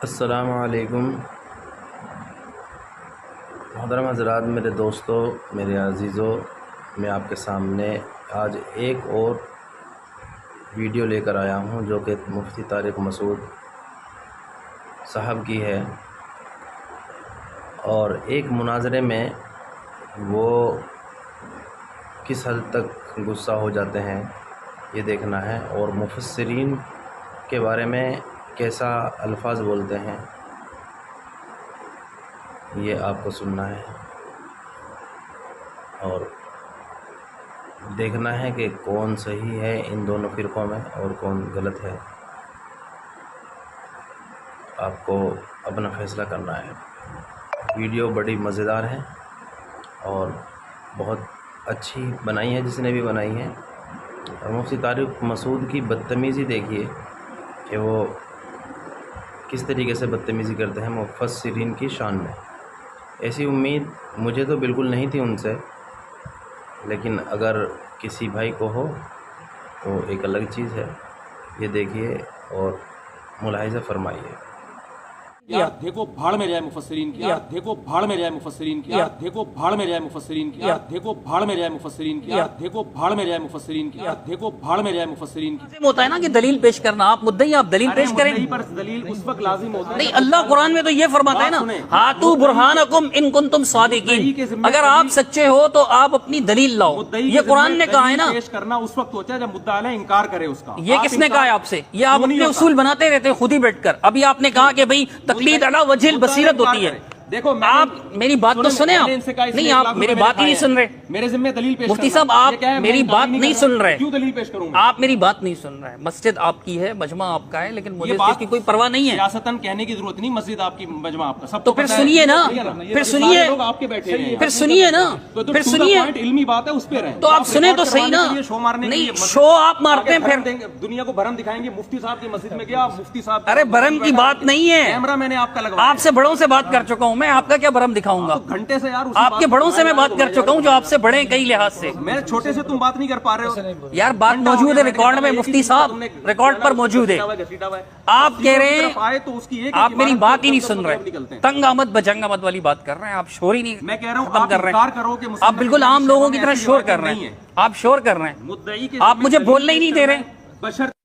السلام علیکم محترم حضرات، میرے دوستوں، میرے عزیزوں، میں آپ کے سامنے آج ایک اور ویڈیو لے کر آیا ہوں جو کہ مفتی طارق مسعود صاحب کی ہے، اور ایک مناظرے میں وہ کس حد تک غصہ ہو جاتے ہیں یہ دیکھنا ہے، اور مفسرین کے بارے میں کیسا الفاظ بولتے ہیں یہ آپ کو سننا ہے اور دیکھنا ہے کہ کون صحیح ہے ان دونوں فرقوں میں اور کون غلط ہے۔ آپ کو اپنا فیصلہ کرنا ہے۔ ویڈیو بڑی مزیدار ہے اور بہت اچھی بنائی ہے جس نے بھی بنائی ہے، اور مفتی طارق مسعود کی بدتمیزی دیکھیے کہ وہ کس طریقے سے بدتمیزی کرتے ہیں مفسرین کی شان میں۔ ایسی امید مجھے تو بالکل نہیں تھی ان سے، لیکن اگر کسی بھائی کو ہو تو ایک الگ چیز ہے۔ یہ دیکھیے اور ملاحظہ فرمائیے۔ یا دیکھو بھاڑ میں جائے مفسرین کی، دیکھو بھاڑ میں جائے مفسرین کی، دیکھو بھاڑ میں جائے مفسرین کی، دیکھو بھاڑ میں جائے مفسرین کی، دیکھو بھاڑ میں جائے مفسرین کی، دیکھو بھاڑ میں جائے مفسرین کی۔ لازم ہوتا ہے نا کہ دلیل پیش کرنا، آپ مدعی آپ دلیل پیش کریں۔ مدعی پر دلیل اس وقت لازم ہوتا ہے نہیں، اللہ قرآن میں تو یہ فرماتا ہے نا، ہاتو برہانکم ان کنتم صادقین، اگر آپ سچے ہو تو آپ اپنی دلیل لاؤ، یہ قرآن نے کہا ہے نا۔ پیش کرنا اس وقت ہوتا ہے جب مدعا علیہ انکار کرے اس کا۔ یہ کس نے کہا ہے آپ سے؟ یہ آپ اپنے اصول بناتے رہتے ہیں خود ہی بیٹھ کر۔ ابھی آپ نے کہا کہ بھئی تقلید علی وجہ البصیرت ہوتی ہے۔ دیکھو آپ میری بات تو سنیں، آپ نہیں، آپ میری بات ہی نہیں سن رہے۔ میرے ذمہ دلیل پیش مفتی صاحب آپ میری بات نہیں سن رہے، کیوں دلیل پیش کروں؟ آپ میری بات نہیں سن رہے۔ مسجد آپ کی ہے، مجمع آپ کا ہے، لیکن مجھے اس کی کوئی پرواہ نہیں ہے۔ سیاستاً کہنے کی ضرورت نہیں، مسجد آپ کی، مجمع آپ کا، سب تو پھر سنیے نا، پھر سنیے، آپ کے بیٹھے ہیں، پھر سنیے نا، پھر سنیے، علمی بات ہے اس پہ رہیں۔ تو آپ سنیں تو صحیح نا۔ نہیں، شو آپ مارتے ہیں پھر دنیا کو بھرم دکھائیں گے۔ مفتی صاحب کی مسجد میں گیا، مفتی صاحب، ارے بھرم کی بات نہیں ہے، کیمرہ میں نے آپ کا لگوایا، آپ سے بڑوں سے بات کر چکا ہوں میں، آپ کا کیا بھرم دکھاؤں گا؟ گھنٹے سے یار آپ کے بڑوں سے میں بات کر چکا ہوں جو آپ سے بڑے ہیں کئی لحاظ سے۔ میں چھوٹے سے تم بات نہیں کر پا رہے ہو یار بات موجود ہے ریکارڈ میں، مفتی صاحب ریکارڈ پر موجود ہے۔ آپ کہہ رہے ہیں، آپ میری بات ہی نہیں سن رہے، تنگ آمد بجنگ آمد والی بات کر رہے ہیں آپ، شور ہی نہیں میں کہہ رہا ہوں ختم کر رہے ہیں آپ، بالکل عام لوگوں کی طرح شور کر رہے ہیں آپ، شور کر رہے ہیں آپ، مجھے بولنے ہی نہیں دے رہے۔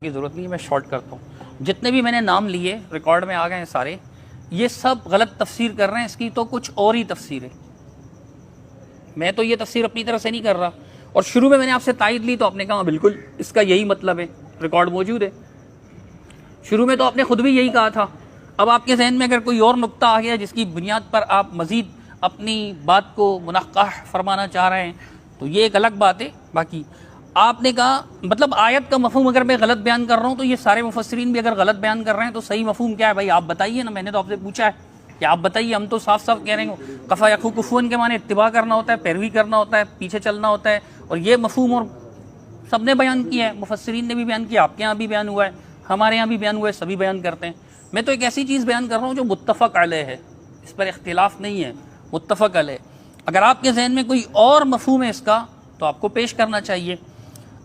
کی ضرورت نہیں ہے، میں شارٹ کرتا ہوں۔ جتنے بھی میں نے نام لیے ریکارڈ میں آ گئے ہیں سارے، یہ سب غلط تفسیر کر رہے ہیں، اس کی تو کچھ اور ہی تفسیر ہے۔ میں تو یہ تفسیر اپنی طرف سے نہیں کر رہا، اور شروع میں نے آپ سے تائید لی تو آپ نے کہا بالکل اس کا یہی مطلب ہے، ریکارڈ موجود ہے۔ شروع میں تو آپ نے خود بھی یہی کہا تھا۔ اب آپ کے ذہن میں اگر کوئی اور نقطہ آ گیا جس کی بنیاد پر آپ مزید اپنی بات کو منقح فرمانا چاہ رہے ہیں تو یہ ایک الگ بات ہے۔ باقی آپ نے کہا مطلب آیت کا مفہوم اگر میں غلط بیان کر رہا ہوں تو یہ سارے مفسرین بھی اگر غلط بیان کر رہے ہیں تو صحیح مفہوم کیا ہے بھائی؟ آپ بتائیے نا، میں نے تو آپ سے پوچھا ہے کہ آپ بتائیے، ہم تو صاف صاف کہہ رہے ہیں کفا یخو کفون کے معنی اتباع کرنا ہوتا ہے، پیروی کرنا ہوتا ہے، پیچھے چلنا ہوتا ہے، اور یہ مفہوم اور سب نے بیان کیا ہے، مفسرین نے بھی بیان کیا، آپ کے یہاں بھی بیان ہوا ہے، ہمارے یہاں بھی بیان ہوا ہے، سبھی بیان کرتے ہیں۔ میں تو ایک ایسی چیز بیان کر رہا ہوں جو متفق علیہ ہے، اس پر اختلاف نہیں ہے، متفق علیہ۔ اگر آپ کے ذہن میں کوئی اور مفہوم ہے اس کا تو آپ کو پیش کرنا چاہیے۔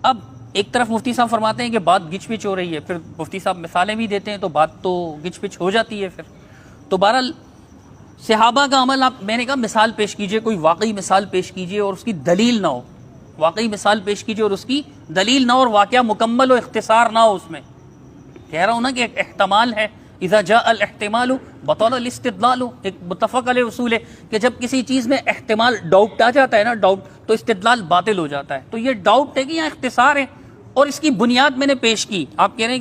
اب ایک طرف مفتی صاحب فرماتے ہیں کہ بات گچ پچ ہو رہی ہے، پھر مفتی صاحب مثالیں بھی دیتے ہیں تو بات تو گچ پچ ہو جاتی ہے پھر۔ تو بہرحال صحابہ کا عمل، آپ میں نے کہا مثال پیش کیجئے، کوئی واقعی مثال پیش کیجئے اور اس کی دلیل نہ ہو، واقعی مثال پیش کیجئے اور اس کی دلیل نہ ہو، اور واقعہ مکمل و اختصار نہ ہو اس میں۔ کہہ رہا ہوں نا کہ ایک احتمال ہے، اذا جاء الاحتمال بطل الاستدلال، ایک متفق علیہ اصول ہے کہ جب کسی چیز میں احتمال، ڈاؤٹ آ جاتا ہے نا، ڈاؤٹ، تو استدلال باطل ہو جاتا ہے۔ تو یہ ڈاؤٹ ہے کہ یہاں اختصار ہے، اور اس کی بنیاد میں نے پیش کی۔ آپ کہہ رہے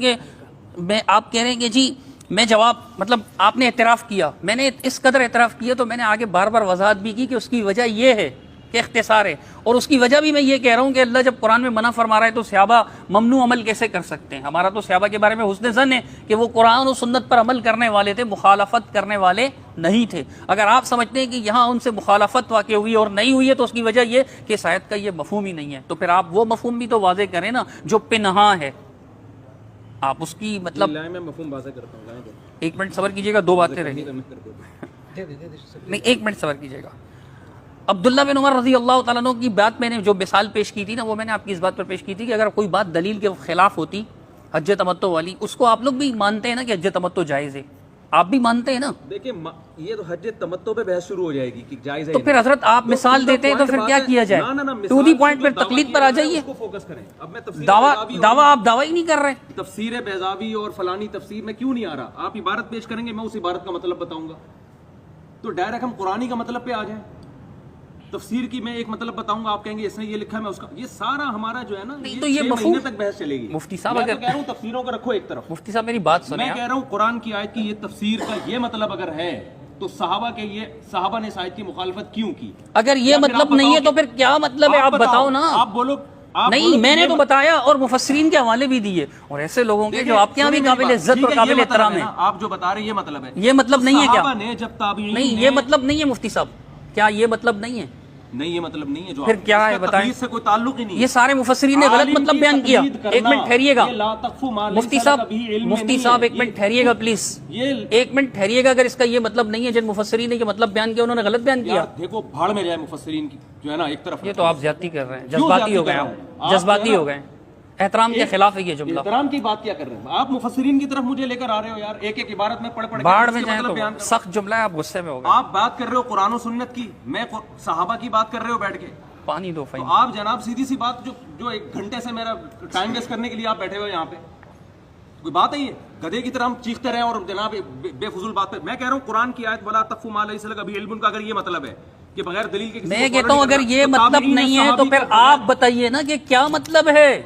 ہیں کہ جی میں جواب، مطلب آپ نے اعتراف کیا، میں نے اس قدر اعتراف کیا تو میں نے آگے بار بار وضاحت بھی کی کہ اس کی وجہ یہ ہے کہ اختصار ہے، اور اس کی وجہ بھی میں یہ کہہ رہا ہوں کہ اللہ جب قرآن میں منع فرما رہا ہے تو صحابہ ممنوع عمل کیسے کر سکتے ہیں؟ ہمارا تو صحابہ کے بارے میں حسن ظن ہے کہ وہ قرآن و سنت پر عمل کرنے والے تھے، مخالفت کرنے والے نہیں تھے۔ اگر آپ سمجھتے ہیں کہ یہاں ان سے مخالفت واقع ہوئی اور نہیں ہوئی ہے تو اس کی وجہ یہ کہ اس آیت کا یہ مفہوم ہی نہیں ہے، تو پھر آپ وہ مفہوم بھی تو واضح کریں نا جو پنہاں ہے۔ آپ اس کی مطلب، میں مفہوم واضح کرتا ہوں، ایک منٹ صبر کیجیے گا، دو باتیں رہیں گی، نہیں ایک منٹ صبر کیجیے گا۔ عبداللہ بن عمر رضی اللہ تعالیٰ عنہ کی بات میں نے جو مثال پیش کی تھی نا، وہ میں نے آپ کی اس بات پر پیش کی تھی کہ اگر کوئی بات دلیل کے خلاف ہوتی، حج تمتع والی، اس کو آپ لوگ بھی مانتے ہیں نا کہ حج تمتع جائز ہے، آپ بھی مانتے ہیں نا. دیکھیں یہ تو حج تمتع پہ بحث شروع ہو جائے گی کہ جائز ہے. تو پھر حضرت آپ مثال دیتے ہیں تو پھر کیا کیا جائے؟ ٹو دی پوائنٹ پہ تقلید پر آ جائیے. فوکس کریں. اب میں دعویٰ آپ دعویٰ ہی نہیں کر رہے. تفسیر بیضاوی اور فلانی تفسیر میں کیوں نہیں آ رہا؟ آپ عبارت پیش کریں گے، میں اس عبارت کا مطلب بتاؤں گا، تو ڈائریکٹ ہم قرآنی کا مطلب پہ آ جائیں. تفسیر کی میں ایک مطلب بتاؤں گا، آپ کہیں گے اس نے یہ لکھا ہے میں اس کا، یہ سارا ہمارا جو ہے نا تو یہ 6 مہینے تک بحث چلے گی. مفتی صاحب میں اگر کہہ رہا ہوں تفسیروں کو رکھو ایک طرف. مفتی صاحب میری بات سنیں. میں کہہ رہا ہوں قرآن کی آیت کی یہ تفسیر کا یہ مطلب اگر ہے تو صحابہ نے اس آیت کی مخالفت کیوں کی؟ اگر یہ مطلب نہیں ہے تو پھر کیا مطلب ہے؟ آپ بتاؤ نا. آپ بولو. نہیں میں نے تو بتایا اور مفسرین کے حوالے بھی دیے، اور ایسے لوگوں کے جو آپ کے یہاں بھی قابل عزت اور قابل احترام ہیں. آپ جو بتا رہے ہیں یہ مطلب ہے. یہ مطلب نہیں ہے کیا؟ صحابہ نے جب تابعین نہیں یہ مطلب نہیں ہے مفتی صاحب، کیا یہ مطلب نہیں ہے؟ نہیں یہ مطلب نہیں ہے. جو پھر کیا ہے بتائیں؟ سے کوئی تعلق ہی نہیں. یہ سارے مفسرین نے غلط مطلب بیان کیا. ایک منٹ ٹھہریے گا مفتی صاحب ایک منٹ ٹھہریے گا پلیز. ایک منٹ ٹھہریے گا. اگر اس کا یہ مطلب نہیں ہے، جن مفسرین نے یہ مطلب بیان کیا انہوں نے غلط بیان کیا. دیکھو بھاڑ میں جائے مفسرین کی جو ہے نا ایک طرف. یہ تو آپ زیادتی کر رہے ہیں، جذباتی ہو گئے آپ، جذباتی ہو گئے. احترام کے خلاف ہے یہ جملہ. احترام کی بات کیا کر رہے ہیں آپ؟ مفسرین کی طرف مجھے لے کر آ رہے ہو یار، ایک ایک عبارت میں پڑھ باڑ میں جائیں تو سخت جملہ ہے، آپ غصے میں ہو گئے. آپ بات کر رہے ہو قرآن و سنت کی، میں صحابہ کی بات کر رہے ہو بیٹھ کے. پانی دو تو آپ جناب سیدھی سی بات جو 1 گھنٹے سے میرا ٹائم ویسٹ کرنے کے لیے آپ بیٹھے ہوئے یہاں پہ، کوئی بات ہے یہ؟ گدھے کی طرح ہم چیختے رہے اور جناب بے فضول بات پہ. میں کہہ رہا ہوں قرآن کی آیت ولا تقف ما لیس لک بہ علم کا اگر یہ مطلب ہے کہ بغیر دلیل کے، میں کہتا ہوں اگر یہ مطلب نہیں ہے تو پھر آپ بتائیے نا کہ کیا مطلب ہے.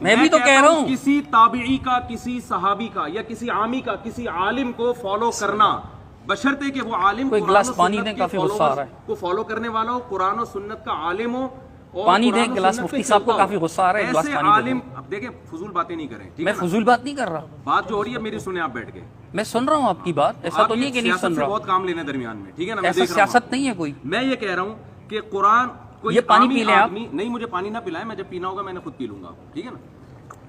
میں بھی تو کہہ رہا ہوں کسی تابعی کا، کسی صحابی کا یا کسی عامی کا کسی عالم کو فالو کرنا، بشرطے کہ وہ عالم کوئی گلاس پانی دیں، کافی غصہ آ رہا ہے، کو فالو کرنے والا ہو، قرآن و سنت کا عالم ہو. پانی دیں گلاس. مفتی صاحب کو کافی غصہ آ رہا ہے، گلاس پانی دیں. عالم اب دیکھیں فضول باتیں نہیں کریں. میں فضول بات نہیں کر رہا. بات جو ہو رہی ہے میری سنیں آپ بیٹھ کے. میں سن رہا ہوں آپ کی بات، ایسا تو نہیں کہ نہیں سن رہا. بہت کام لینے درمیان میں، ٹھیک ہے نا. ایسا سیاست نہیں ہے کوئی. میں یہ کہہ رہا ہوں کہ قرآن کوئی یہ پانی پی لیں آپ. نہیں مجھے پانی نہ پلائیں، میں جب پینا ہوگا میں نے خود پی لوں گا، ٹھیک ہے نا.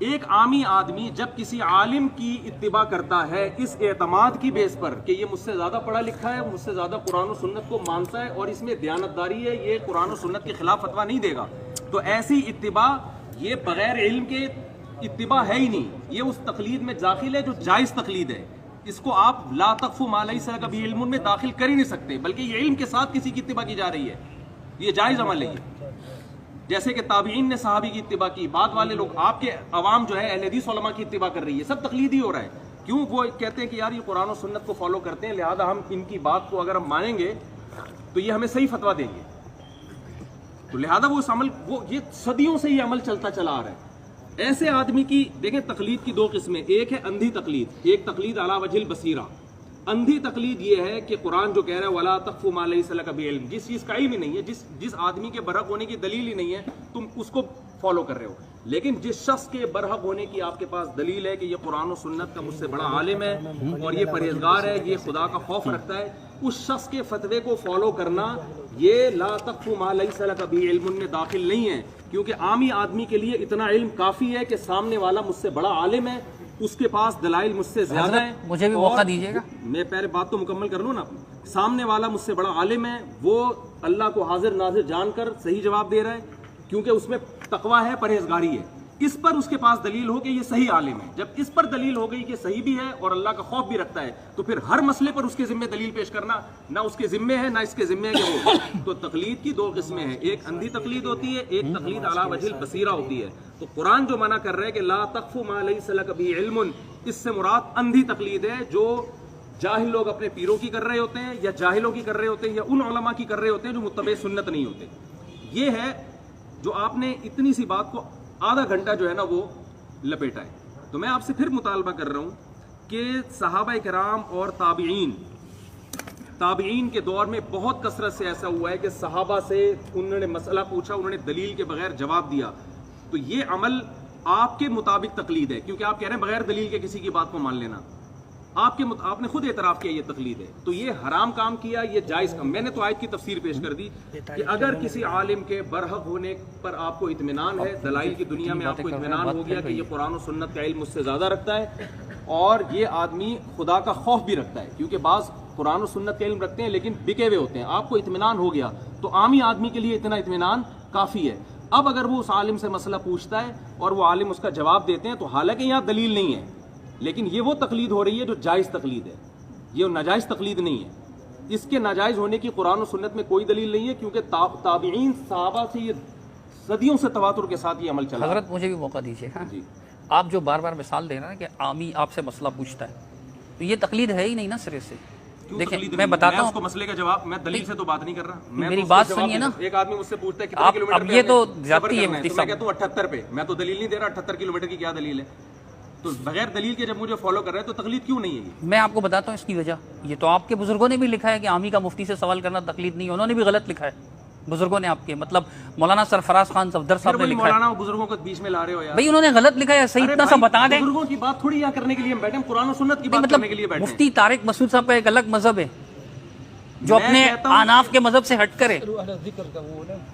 ایک عامی آدمی جب کسی عالم کی اتباع کرتا ہے اس اعتماد کی بیس پر کہ یہ مجھ سے زیادہ پڑھا لکھا ہے، مجھ سے زیادہ قرآن و سنت کو مانتا ہے اور اس میں دیانتداری ہے، یہ قرآن و سنت کے خلاف فتویٰ نہیں دے گا، تو ایسی اتباع یہ بغیر علم کے اتباع ہے ہی نہیں. یہ اس تقلید میں داخل ہے جو جائز تقلید ہے. اس کو آپ لا تقف ما لیس لک بہ علم میں داخل کر ہی نہیں سکتے، بلکہ یہ علم کے ساتھ کسی کی اتباع کی جا رہی ہے. یہ جائز عمل ہے. جیسے کہ تابعین نے صحابی کی اتباع کی، بعد والے لوگ آپ کے عوام جو ہے اہل حدیث علماء کی اتباع کر رہی ہے، سب تقلیدی ہو رہا ہے. کیوں؟ وہ کہتے ہیں کہ یار یہ قرآن و سنت کو فالو کرتے ہیں، لہذا ہم ان کی بات کو اگر ہم مانیں گے تو یہ ہمیں صحیح فتویٰ دیں گے، تو لہذا وہ اس عمل یہ صدیوں سے یہ عمل چلتا چلا آ رہا ہے. ایسے آدمی کی دیکھیں تقلید کی 2 قسمیں، ایک ہے اندھی تقلید، ایک تقلید علی وجہ البصیرہ. اندھی تقلید یہ ہے کہ قرآن جو کہہ رہا ہے ولا تقف ما لیس لک بہ علم، جس چیز کا علم ہی نہیں ہے، جس آدمی کے برحق ہونے کی دلیل ہی نہیں ہے تم اس کو فالو کر رہے ہو. لیکن جس شخص کے برحق ہونے کی آپ کے پاس دلیل ہے کہ یہ قرآن و سنت کا مجھ سے بڑا عالم ہے اور یہ پرہیزگار ہے، یہ خدا کا خوف رکھتا ہے، اس شخص کے فتوے کو فالو کرنا یہ لا تقف ما لیس لک بہ علم میں داخل نہیں ہے. کیونکہ عامی آدمی کے لیے اتنا علم کافی ہے کہ سامنے والا مجھ سے بڑا عالم ہے، اس کے پاس دلائل مجھ سے زیادہ ہیں. مجھے بھی موقع دیجیے گا، میں پہلے بات تو مکمل کر لوں نا. سامنے والا مجھ سے بڑا عالم ہے، وہ اللہ کو حاضر ناظر جان کر صحیح جواب دے رہا ہے کیونکہ اس میں تقویٰ ہے، پرہیزگاری ہے. اس پر اس کے پاس دلیل ہو کہ یہ صحیح عالم ہے. جب اس پر دلیل ہو گئی کہ صحیح بھی ہے اور اللہ کا خوف بھی رکھتا ہے، تو پھر ہر مسئلے پر اس کے ذمہ دلیل پیش کرنا نہ اس کے ذمہ ہے نہ اس کے ذمہ ہے کہ وہ. تو تقلید کی 2 قسمیں ہیں، ایک اندھی تقلید ہوتی ہے، ایک تقلید علی وجہ البصیرہ ہوتی ہے. تو قرآن جو منع کر رہا ہے کہ لا تقف ما لیس لک بہ علم، اس سے مراد اندھی تقلید ہے جو جاہل لوگ اپنے پیروں کی کر رہے ہوتے ہیں یا جاہلوں کی کر رہے ہوتے ہیں یا ان علماء کی کر رہے ہوتے ہیں جو متبع سنت نہیں ہوتے. یہ ہے جو آپ نے اتنی سی بات کو آدھا گھنٹہ جو ہے نا وہ لپیٹا ہے. تو میں آپ سے پھر مطالبہ کر رہا ہوں کہ صحابہ کرام اور تابعین کے دور میں بہت کثرت سے ایسا ہوا ہے کہ صحابہ سے انہوں نے مسئلہ پوچھا، انہوں نے دلیل کے بغیر جواب دیا. تو یہ عمل آپ کے مطابق تقلید ہے، کیونکہ آپ کہہ رہے ہیں بغیر دلیل کے کسی کی بات کو مان لینا. آپ نے خود اعتراف کیا یہ تقلید ہے. تو یہ حرام کام کیا، یہ جائز کام. میں نے تو آیت کی تفسیر پیش کر دی کہ اگر کسی عالم کے برحق ہونے پر آپ کو اطمینان ہے، دلائل کی دنیا میں آپ کو اطمینان ہو گیا کہ یہ قرآن و سنت کا علم مجھ سے زیادہ رکھتا ہے اور یہ آدمی خدا کا خوف بھی رکھتا ہے، کیونکہ بعض قرآن و سنت کا علم رکھتے ہیں لیکن بکے ہوئے ہوتے ہیں، آپ کو اطمینان ہو گیا تو عامی آدمی کے لیے اتنا اطمینان کافی ہے. اب اگر وہ اس عالم سے مسئلہ پوچھتا ہے اور وہ عالم اس کا جواب دیتے ہیں تو حالانکہ یہاں دلیل نہیں ہے لیکن یہ وہ تقلید ہو رہی ہے جو جائز تقلید ہے، یہ ناجائز تقلید نہیں ہے۔ اس کے ناجائز ہونے کی قرآن و سنت میں کوئی دلیل نہیں ہے، کیونکہ تابعین صحابہ سے یہ صدیوں سے تواتر کے ساتھ یہ عمل چلا۔ حضرت مجھے بھی موقع دیجیے۔ ہاں جی، آپ جو بار بار مثال دے رہے ہیں کہ عامی آپ سے مسئلہ پوچھتا ہے، تو یہ تقلید ہے ہی نہیں نا سرے سے۔ دیکھیں میں بتاتا اس کو ہوں، مسئلے کا جواب، میں دلیل سے تو بات نہیں کر رہا، میری بات سنیے نا۔ ایک آدمی مجھ سے پوچھتا ہے کتنے آپ کلومیٹر اب یہ تو زیادتی ہے مفتی میں صاحب۔ کہتا ہوں 78 پہ، میں تو دلیل نہیں دے رہا 78 کلومیٹر کی کیا دلیل ہے؟ تو بغیر دلیل کے جب مجھے فالو کر رہے ہیں تو تقلید کیوں نہیں ہے یہ؟ میں آپ کو بتاتا ہوں اس کی وجہ، یہ تو آپ کے بزرگوں نے بھی لکھا ہے کہ عامی کا مفتی سے سوال کرنا تقلید نہیں ہے، انہوں نے بھی غلط لکھا ہے بزرگوں نے آپ کے، مطلب مولانا سرفراز خان صفدر صاحب نے لکھا ہے۔ مولانا بزرگوں کو بیچ میں لا رہے ہو یار، بھائی انہوں نے غلط لکھا ہے، صحیح اتنا سا بتا دیں۔ بزرگوں کی بات تھوڑی یہاں کرنے کے لیے ہم بیٹھے ہیں، قرآن و سنت کی بات مطلب کرنے کے لیے بیٹھے ہیں۔ مفتی طارق مسعود صاحب کا ایک الگ مذہب ہے جو اپنے آناف کے مذہب سے ہٹ کرے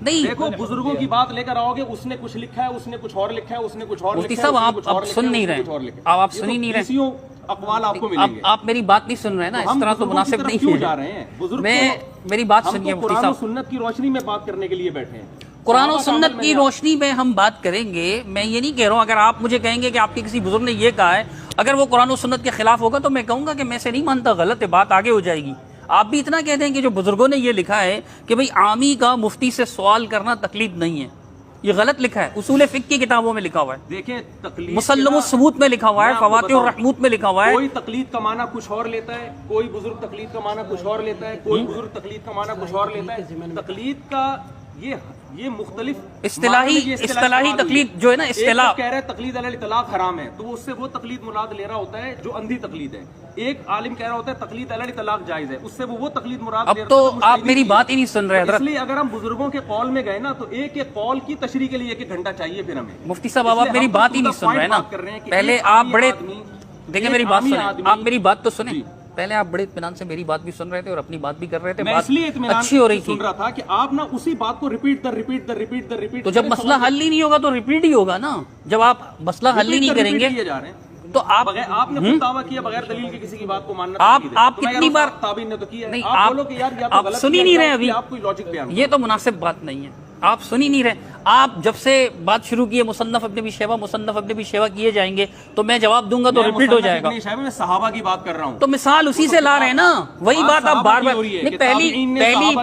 نہیں۔ دیکھو بزرگوں کی بات لے کر آؤ گے، اس نے کچھ لکھا ہے، اس نے کچھ اور لکھا ہے، اس نے کچھ اور لکھا ہے، مفتی صاحب آپ اب سن نہیں رہے، آپ سن ہی نہیں رہے، اقوال آپ کو ملیں گے۔ آپ میری بات نہیں سن رہے نا، اس طرح تو مناسب نہیں جا ہے۔ رہے ہیں بزرگ، میں میری بات سنیے مفتی قرآن و صاحب، سنت کی روشنی میں بات کرنے کے لیے بیٹھے ہیں۔ قرآن و سنت کی روشنی میں ہم بات کریں گے۔ میں یہ نہیں کہہ رہا ہوں، اگر آپ مجھے کہیں گے کہ آپ کے کسی بزرگ نے یہ کہا ہے، اگر وہ قرآن و سنت کے خلاف ہوگا تو میں کہوں گا کہ میں سے نہیں مانتا، غلط ہے، بات آگے ہو جائے گی۔ آپ بھی اتنا کہہ دیں کہ جو بزرگوں نے یہ لکھا ہے کہ بھئی عامی کا مفتی سے سوال کرنا تقلید نہیں ہے، یہ غلط لکھا ہے، اصول فقہ کی کتابوں میں لکھا ہوا ہے، دیکھیں تقلید مسلم الثبوت میں لکھا ہوا ہے، فواتح الرحموت میں لکھا ہوا ہے۔ کوئی تقلید کا معنی کچھ اور لیتا ہے، کوئی بزرگ تقلید کا معنی کچھ اور لیتا ہے، کوئی بزرگ تقلید کا معنی کچھ اور لیتا ہے۔ تقلید کا یہ مختلف اصطلاحی تقلید جو ہے نا، اصطلاح کہہ رہا ہے تقلید علی الاطلاق حرام ہے، تو اس سے وہ تقلید مراد لے رہا ہوتا ہے جو اندھی تقلید ہے۔ ایک عالم کہہ رہا ہوتا ہے تقلید علی الاطلاق جائز ہے، اس سے وہ تقلید مراد لے رہا اب تو آپ میری بات ہی نہیں سن رہے اس حضرت۔ لیے اگر ہم بزرگوں کے قول میں گئے نا تو ایک ایک قول کی تشریح کے لیے ایک گھنٹہ چاہیے پھر ہمیں۔ مفتی صاحب آپ میری بات ہی نہیں سن رہے نا، پہلے آپ بڑے دیکھیں میری بات سنیں، آپ میری بات تو سنیں، پہلے آپ بڑے اطمینان سے میری بات بھی سن رہے تھے اور اپنی بات بھی کر رہے تھے، بات اچھی ہو رہی تھی۔ سن رہا تھا کہ آپ نا اسی بات کو ریپیٹ تو جب مسئلہ حل ہی نہیں ہوگا تو ریپیٹ ہی ہوگا نا، جب آپ مسئلہ حل ہی نہیں کریں گے تو آپ نے خود دعویٰ کیا بغیر دلیل کے کسی کی بات کو ماننا۔ آپ کتنی بار تابعین نے تو کیا ہے، نہیں، آپ بولو کہ یار یا تو آپ غلط سن ہی نہیں رہے ابھی، آپ کوئی لاجک بیان یہ تو مناسب بات نہیں ہے، آپ سن ہی نہیں رہے۔ آپ جب سے بات شروع کیے مصنف ابن ابی شیبہ کیے جائیں گے تو میں جواب دوں گا تو ریپیٹ ہو جائے گا۔ میں صحابہ کی بات کر رہا ہوں تو مثال اسی سے لا رہے ہیں نا، وہی بات آپ بار بار پہلی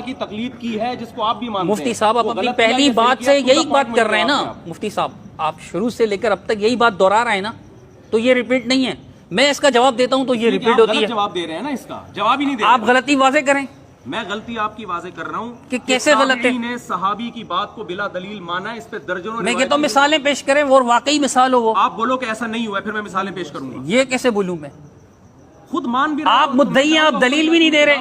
کی تقلید کی ہے جس کو آپ بھی مانتے ہیں۔ مفتی صاحب آپ اپنی پہلی بات سے یہی بات کر رہے ہیں نا، مفتی صاحب آپ شروع سے لے کر اب تک یہی بات دہرا رہے ہیں نا، تو یہ ریپیٹ نہیں ہے۔ میں اس کا جواب دیتا ہوں تو یہ ریپیٹ ہوتی ہے۔ جواب دے رہے ہیں نا، اس کا جواب ہی نہیں دے رہے۔ آپ غلطی واضح کریں میں غلطی آپ کی واضح کر رہا ہوں کہ کیسے غلط ہے۔ نے صحابی کی بات کو بلا دلیل مانا، اس پہ درجنوں میں کہتا ہوں مثالیں پیش کریں اور واقعی مثال ہو وہ۔ آپ بولو کہ ایسا نہیں ہوا ہے، پھر میں مثالیں پیش کروں گا۔ یہ کیسے بولوں میں؟ خود مان بھی آپ مدعی ہیں، آپ دلیل بھی نہیں دے رہے۔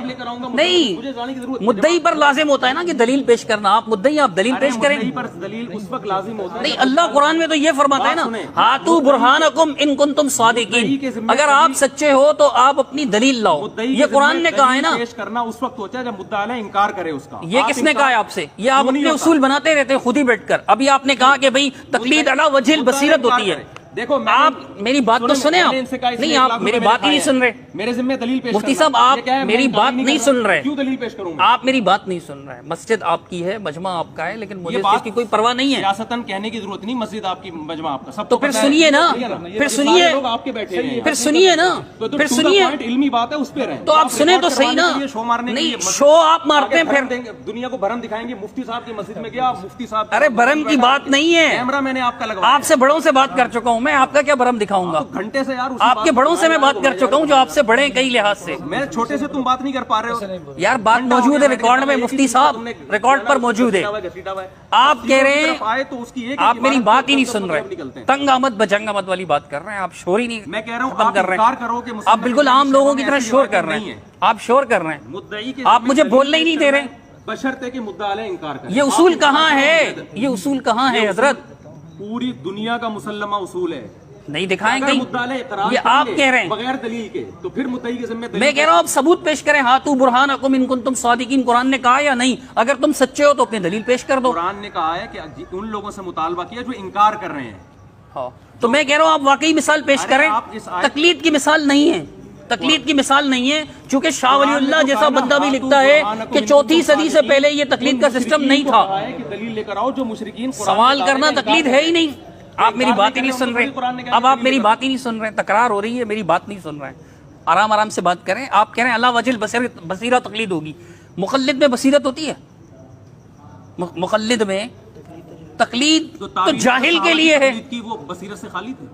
نہیں، مدعی پر لازم ہوتا ہے نا کہ دلیل پیش کرنا، آپ مدعی آپ دلیل پیش کریں۔ دلیل اس وقت لازم ہوتا ہے نہیں، اللہ قرآن میں تو یہ فرماتا ہے نا، ہاتو برہانکم ان کنتم صادقین، اگر آپ سچے ہو تو آپ اپنی دلیل لاؤ، یہ قرآن نے کہا ہے نا۔ پیش کرنا اس وقت ہوتا ہے جب مدعا علیہ انکار کرے اس کا۔ یہ کس نے کہا ہے آپ سے؟ یہ آپ اپنے اصول بناتے رہتے ہیں خود ہی بیٹھ کر۔ ابھی آپ نے کہا کہ بھئی تقلید علی وجہ البصیرت ہوتی ہے۔ دیکھو آپ میری بات تو سنیں، آپ نہیں، آپ میری بات ہی نہیں سن رہے۔ میرے ذمہ دلیل پیش مفتی صاحب آپ میری بات نہیں سن رہے، کیوں دلیل پیش کروں؟ آپ میری بات نہیں سن رہے۔ مسجد آپ کی ہے، مجمع آپ کا ہے، لیکن مجھے اس چیز کی کوئی پرواہ نہیں ہے۔ سیاستاً کہنے کی ضرورت نہیں، مسجد آپ کی، مجمع آپ کا، سب تو پھر سنیے نا، پھر سنیے، آپ کے بیٹھے ہیں، پھر سنیے نا، پھر سنیے، علمی بات ہے اس پہ رہیں تو آپ سنیں تو صحیح نا۔ نہیں، شو آپ مارتے ہیں، پھر دنیا کو بھرم دکھائیں گے۔ مفتی صاحب کی مسجد میں گیا، مفتی صاحب، ارے بھرم کی بات نہیں ہے، کیمرہ میں نے آپ کا لگوایا، آپ سے بڑوں سے بات کر چکا ہوں میں، آپ کا کیا بھرم دکھاؤں گا؟ گھنٹے سے یار آپ کے بڑوں سے میں بات کر چکا ہوں جو آپ سے بڑے ہیں کئی لحاظ سے۔ میں چھوٹے سے تم بات نہیں کر پا رہے ہو یار بات موجود ہے ریکارڈ میں، مفتی صاحب ریکارڈ پر موجود ہے۔ آپ کہہ رہے ہیں، آپ میری بات ہی نہیں سن رہے، تنگ آمد بجنگ آمد والی بات کر رہے ہیں آپ، شور ہی نہیں میں کہہ رہا ہوں ختم کر رہے ہیں۔ آپ بالکل عام لوگوں کی طرح شور کر رہے ہیں، آپ شور کر رہے ہیں، آپ مجھے بولنے ہی نہیں دے رہے۔ بشرطے کہ مدعا علیہ انکار کرے۔ یہ اصول کہاں ہے؟ یہ اصول کہاں ہے حضرت؟ پوری دنیا کا مسلمہ اصول ہے، نہیں دکھائیں اگر کہیں، مدعا علیہ اقرار یہ آپ کہہ رہے ہیں بغیر دلیل کے، تو پھر مدعی کے ذمہ میں کہہ رہا ہوں آپ ثبوت پیش کریں، ہاتو برہانکم ان کنتم صادقین، قرآن نے کہا یا نہیں؟ اگر تم سچے ہو تو اپنی دلیل پیش کر دو۔ قرآن نے کہا ہے کہ ان لوگوں سے مطالبہ کیا جو انکار کر رہے ہیں۔ ہاں تو میں کہہ رہا ہوں آپ واقعی مثال پیش کریں، تقلید کی مثال نہیں ہے، تقلید کی مثال نہیں ہے، چونکہ شاہ ولی اللہ جیسا بندہ بھی لکھتا ہے کہ 4 صدی سے پہلے یہ تقلید کا سسٹم نہیں تھا۔ دلیل لے کر آؤ جو مشرکین سوال کرنا تقلید ہے ہی نہیں، آپ میری بات ہی نہیں سن رہے. اب آپ میری بات ہی نہیں سن رہے, تکرار ہو رہی ہے, میری بات نہیں سن رہے ہیں. آرام آرام سے بات کریں. آپ کہہ رہے ہیں اللہ وجل بصیرہ تقلید ہوگی. مقلد میں بصیرت ہوتی ہے؟ مقلد میں تقلید تو جاہل کے لیے ہے. وہ بصیرت سے خالی تھی.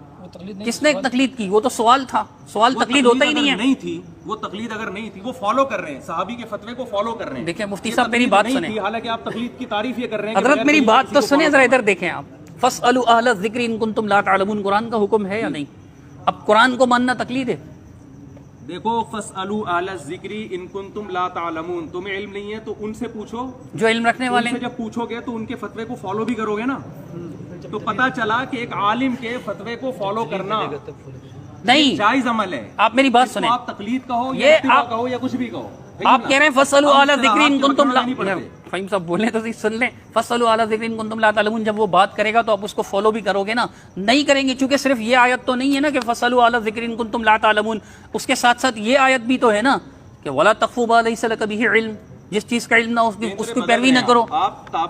کس نے تقلید کی؟ وہ تو سوال تھا. سوال تقلید ہوتا ہی نہیں ہے. نہیں تھی وہ تقلید, اگر نہیں تھی وہ فالو کر رہے ہیں, صحابی کے فتوے کو فالو کر رہے ہیں. دیکھیں مفتی صاحب میری بات سنیں. حالانکہ آپ تقلید کی تعریف یہ کر رہے ہیں. حضرت میری بات تو سنیں ذرا, ادھر دیکھیں آپ. فَاسْأَلُوا أَهْلَ الذِّكْرِ إِن كُنتُمْ لَا تَعْلَمُونَ قرآن کا حکم ہے یا نہیں؟ اب قرآن کو ماننا تقلید ہے؟ دیکھو فَاسْأَلُوا أَهْلَ الذِّكْرِ إِن كُنتُمْ لَا تَعْلَمُونَ, تمہیں علم نہیں ہے تو ان سے پوچھو جو علم رکھنے والے ہیں. جب پوچھو گے تو ان کے فتوے کو فالو بھی کرو گے نا. تو پتہ چلا کہ ایک عالم کے فتوے کو فالو کرنا نہیں جائز عمل ہے. آپ میری بات سنیں. آپ تقلید کہو یا اتباع کہو یا کچھ بھی کہو, آپ کہہ رہے ہیں فَاسْأَلُوا أَهْلَ الذِّكْرِ إِن كُنتُمْ لَا, فہیم صاحب بولیں تو سن لیں. فَاسْأَلُوا أَهْلَ الذِّكْرِ إِن كُنتُمْ لَا تَعْلَمُونَ, جب وہ بات کرے گا تو آپ اس کو فالو بھی کرو گے نا؟ نہیں کریں گے, چونکہ صرف یہ آیت تو نہیں ہے نا کہ فَاسْأَلُوا أَهْلَ الذِّكْرِ إِن كُنتُمْ لَا تَعْلَمُونَ, اس کے ساتھ ساتھ یہ آیت بھی تو ہے نا کہ وَلَا تَقْفُوا مَا لَيْسَ لَكَ بِهِ علم, جس چیز کا علم نہ اس کی پیروی نہ کرو.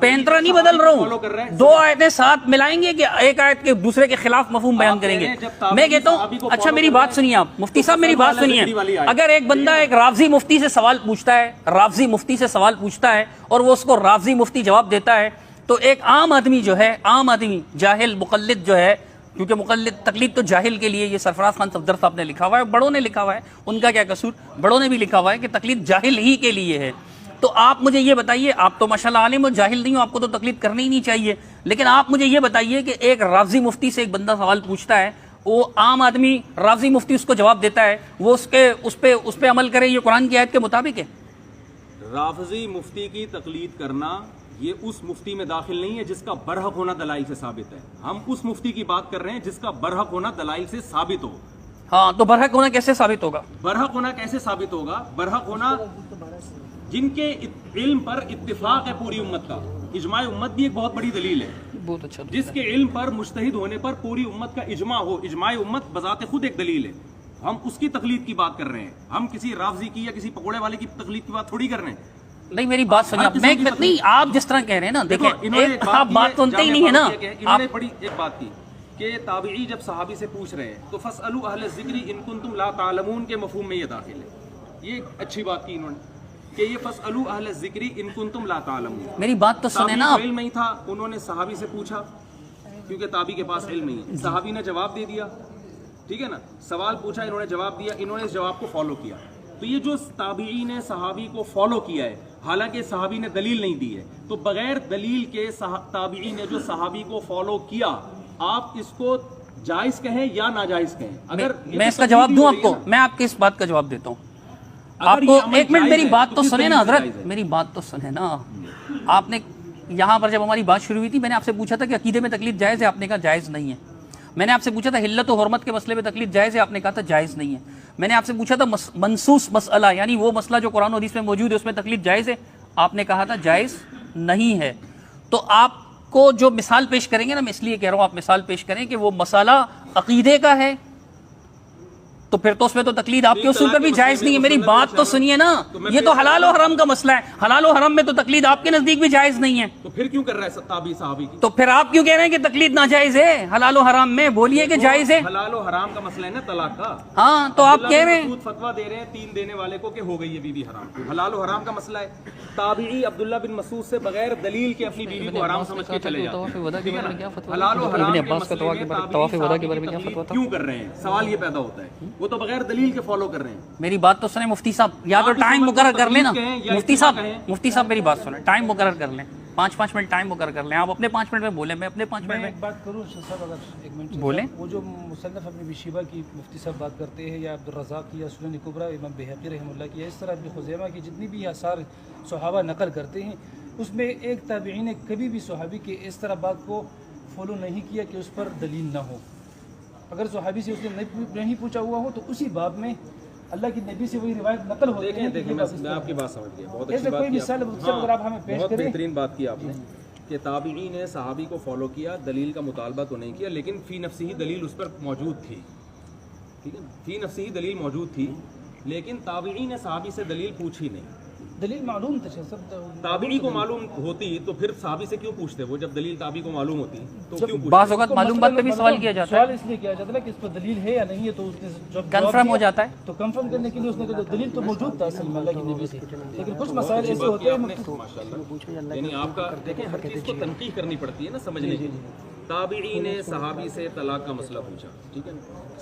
پینترا نہیں بدل رہا ہوں, دو آیتیں ساتھ ملائیں گے کہ ایک آیت کے دوسرے کے خلاف مفہوم بیان کریں گے. میں کہتا ہوں اچھا میری بات سنیے آپ, مفتی صاحب میری بات سنیے. اگر ایک بندہ ایک رافضی مفتی سے سوال پوچھتا ہے, رافضی مفتی سے سوال پوچھتا ہے اور وہ اس کو رافضی مفتی جواب دیتا ہے, تو ایک عام آدمی جو ہے, عام آدمی جاہل مقلد جو ہے, کیونکہ مقلد تقلید تو جاہل کے لیے, یہ سرفراز خان صفدر صاحب نے لکھا ہوا ہے, بڑوں نے لکھا ہوا ہے, ان کا کیا قصور, بڑوں نے بھی لکھا ہوا ہے کہ تقلید جاہل ہی کے لیے ہے. تو آپ مجھے یہ بتائیے, آپ تو ماشاءاللہ عالم ہو, جاہل نہیں ہو, آپ کو تو تقلید کرنی ہی نہیں چاہیے, لیکن آپ مجھے یہ بتائیے کہ ایک رافضی مفتی سے ایک بندہ سوال پوچھتا ہے, وہ عام آدمی رافضی مفتی اس کو جواب دیتا ہے, وہ اس پہ عمل کرے, یہ قرآن کی آیت کے مطابق ہے؟ رافضی مفتی کی تقلید کرنا یہ اس مفتی میں داخل نہیں ہے جس کا برحق ہونا دلائل سے ثابت ہے. ہم اس مفتی کی بات کر رہے ہیں جس کا برحق ہونا دلائل سے ثابت ہو. ہاں تو برحق ہونا کیسے ثابت ہوگا؟ برحق ہونا کیسے ثابت ہوگا؟ برحق ہونا جن کے علم پر اتفاق ہے پوری امت کا. اجماع امت بھی ایک بہت بڑی دلیل ہے. بہت اچھا. جس کے علم پر مجتہد ہونے پر پوری امت کا اجماع ہو, اجماع امت بذات خود ایک دلیل ہے. ہم اس کی تقلید کی بات کر رہے ہیں, ہم کسی رافضی کی یا کسی پکوڑے والے کی تقلید کی بات تھوڑی کر رہے ہیں. نہیں میری بات سنیے آپ, میں نہیں, آپ جس طرح کہہ رہے ہیں نا, دیکھیں آپ بات سنتے ہی نہیں ہے نا. انہوں نے بڑی ایک بات کی کہ تابعی جب صحابی سے پوچھ رہے ہیں تو فَاسْأَلُوا أَهْلَ الذِّكْرِ إِن كُنتُمْ لَا تَعْلَمُونَ کے مفہوم میں یہ داخل ہے. یہ اچھی بات کی انہوں نے کہ یہ فَاسْأَلُوا أَهْلَ الذِّكْرِ إِن كُنتُمْ لَا تَعْلَمُونَ. میری بات تو سنیں نا. علم نہیں تھا, انہوں نے صحابی سے پوچھا کیونکہ تابعی کے پاس علم نہیں ہے, صحابی نے جواب دے دیا, ٹھیک ہے نا, سوال پوچھا, انہوں نے جواب دیا, انہوں نے اس جواب کو فالو کیا. تو یہ جو تابعی نے صحابی کو فالو کیا ہے, حالانکہ صحابی نے دلیل نہیں دی ہے, تو بغیر دلیل کے تابعی نے جو صحابی کو فالو کیا, آپ اس کو جائز کہیں یا ناجائز کہیں؟ اگر میں اس کا جواب دوں آپ کو, میں آپ کی اس بات کا جواب دیتا ہوں. آپ کو ایک منٹ میری بات تو سنیں نا حضرت, میری بات تو سنیں نا. آپ نے یہاں پر جب ہماری بات شروع ہوئی تھی, میں نے آپ سے پوچھا تھا کہ عقیدے میں تقلید جائز ہے, آپ نے کہا جائز نہیں ہے. میں نے آپ سے پوچھا تھا حلت و حرمت کے مسئلے میں تقلید جائز ہے, آپ نے کہا تھا جائز نہیں ہے. میں نے آپ سے پوچھا تھا منصوص مسئلہ, یعنی وہ مسئلہ جو قرآن و حدیث میں موجود ہے اس میں تقلید جائز ہے, آپ نے کہا تھا جائز نہیں ہے. تو آپ کو جو مثال پیش کریں گے نا, میں اس لیے کہہ رہا ہوں آپ مثال پیش کریں کہ وہ مسئلہ عقیدے کا ہے, تو پھر تو اس میں تو تقلید آپ کے اصول پر بھی جائز نہیں ہے. میری بات تو سنیے نا, یہ تو حلال و حرام کا مسئلہ ہے, حلال و حرام میں تو تقلید آپ کے نزدیک بھی جائز نہیں ہے. تو پھر کیوں کر رہا ہے تابعی صحابی کی؟ تو پھر آپ کیوں کہہ رہے ہیں کہ تقلید ناجائز ہے حلال و حرام میں؟ بولیے کہ جائز ہے. حلال و حرام کا مسئلہ ہے نا طلاق کا. ہاں تو آپ کہہ رہے ہیں فتویٰ دے رہے ہیں 3 دینے والے کو کہ ہو گئی ہے بیوی حرام. حلال و حرام کا مسئلہ ہے. تابعی عبداللہ بن مسعود سے بغیر دلیل کے اپنی بیوی کو حرام سمجھ کے چلے جاتے ہیں. حلال و حرام کے مسئلے میں تابعی کیوں کر رہے ہیں؟ سوال یہ پیدا ہوتا ہے. وہ تو بغیر دلیل کے فالو کر رہے ہیں. میری بات تو سنیں مفتی صاحب, یا تو ٹائم مقرر کر لیں نا. مفتی صاحب میری بات سنیں, ٹائم مقرر کر لیں, 5 منٹ ٹائم مقرر کر لیں. آپ اپنے 5 منٹ میں بولیں, میں اپنے 5 منٹ میں بات کروں. صاحب اگر ایک منٹ بولیں. وہ جو مصنف ابن شیبہ کی مفتی صاحب بات کرتے ہیں, یا عبدالرزاق کی, یا سنن کبریٰ امام بہقی رحمہ اللہ کی, اس طرح ابن خزیمہ کی جتنی بھی آثار صحابہ نقل کرتے ہیں, اس میں ایک تابعی نے کبھی بھی صحابی کے اس طرح بات کو فالو نہیں کیا کہ اس پر دلیل نہ ہو. اگر صحابی سے اس نے نہیں پوچھا ہوا ہو تو اسی باب میں اللہ کی نبی سے وہی روایت نقل ہوتی ہے. دیکھیں میں آپ کی بات سمجھ گیا, بہت اچھی بات کی, اگر آپ ہمیں پیش بہت کریں. بہترین بات کی آپ نے کہ تابعی نے صحابی کو فالو کیا, دلیل کا مطالبہ تو نہیں کیا, لیکن فی نفسی ہی دلیل اس پر موجود تھی. ٹھیک ہے, فی نفسی ہی دلیل موجود تھی, لیکن تابعی نے صحابی سے دلیل پوچھی نہیں. دلیل معلوم تھا سب تابعی کو معلوم ہوتی تو پھر صحابی سے کیوں پوچھتے وہ؟ جب دلیل تابعی کو معلوم ہوتی تو کیوں پوچھتے؟ بعض اوقات معلوم بات پہ بھی سوال کیا جاتا ہے، سوال اس لیے کیا جاتا ہے کہ اس پر دلیل ہے یا نہیں ہے، تو اس نے جب کنفرم ہو جاتا ہے. تو کنفرم کرنے کے لیے اس نے کہا دلیل تو موجود تھا اصل میں اللہ کے نبی سے، لیکن کچھ مسائل ایسے ہوتے ہیں ماشاءاللہ، یعنی آپ کا دیکھیں ہر چیز کو تنقیح کرنی پڑتی ہے نا سمجھنے کے لیے. تابعی نے صحابی سے طلاق کا مسئلہ پوچھا، ٹھیک ہے،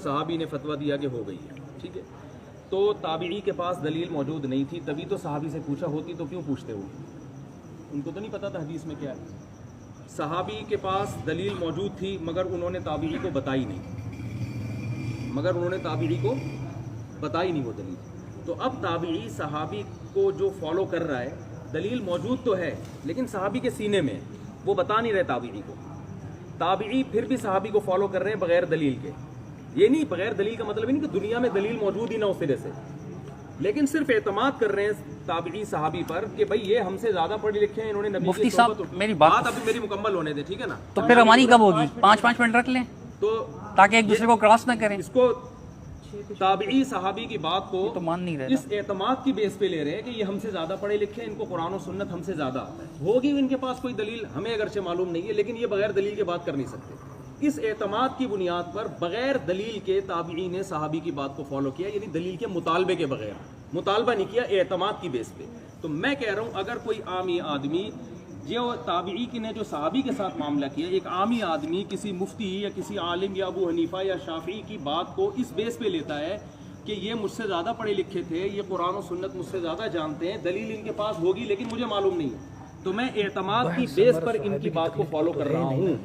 صحابی نے فتویٰ دیا کہ ہو گئی ہے، ٹھیک ہے، تو تابعی کے پاس دلیل موجود نہیں تھی، تبھی تو صحابی سے پوچھا، ہوتی تو کیوں پوچھتے وہ؟ ان کو تو نہیں پتا تھا حدیث میں کیا ہے. صحابی کے پاس دلیل موجود تھی مگر انہوں نے تابعی کو بتائی نہیں، وہ دلیل. تو اب تابعی صحابی کو جو فالو کر رہا ہے، دلیل موجود تو ہے لیکن صحابی کے سینے میں وہ بتا نہیں رہے تابعی کو. تابعی پھر بھی صحابی کو فالو کر رہے ہیں بغیر دلیل کے. یہ نہیں، بغیر دلیل کا مطلب نہیں کہ دنیا میں دلیل موجود ہی نہ اس سرے سے، لیکن صرف اعتماد کر رہے ہیں تابعی صحابی پر کہ بھائی یہ ہم سے زیادہ پڑھے لکھے ہیں، انہوں نے نبی مفتی کی صاحب صحبت. میری بات ابھی میری مکمل ہونے دے، ٹھیک ہے نا. تو پھر ہماری کب ہوگی؟ 5 منٹ رکھ لیں تو تاکہ ایک دوسرے کو کراس نہ کریں. اس کو تابعی صحابی کی بات کو تو مان نہیں رہے اس اعتماد کی بیس پہ لے رہے ہیں کہ یہ ہم سے زیادہ پڑھے لکھے ہیں، ان کو قرآن و سنت ہم سے زیادہ آتا ہے. ہوگی ان کے پاس کوئی دلیل، ہمیں اگرچہ معلوم نہیں ہے، لیکن یہ بغیر دلیل کے بات کر نہیں سکتے. اس اعتماد کی بنیاد پر بغیر دلیل کے تابعی نے صحابی کی بات کو فالو کیا، یعنی دلیل کے مطالبے کے بغیر. مطالبہ نہیں کیا، اعتماد کی بیس پہ. تو میں کہہ رہا ہوں اگر کوئی عامی آدمی جو تابعی کی نے جو صحابی کے ساتھ معاملہ کیا، ایک عامی آدمی کسی مفتی یا کسی عالم یا ابو حنیفہ یا شافعی کی بات کو اس بیس پہ لیتا ہے کہ یہ مجھ سے زیادہ پڑھے لکھے تھے، یہ قرآن و سنت مجھ سے زیادہ جانتے ہیں، دلیل ان کے پاس ہوگی لیکن مجھے معلوم نہیں ہے، تو میں اعتماد کی بیس پر ان کی بات کو فالو کر رہا ہوں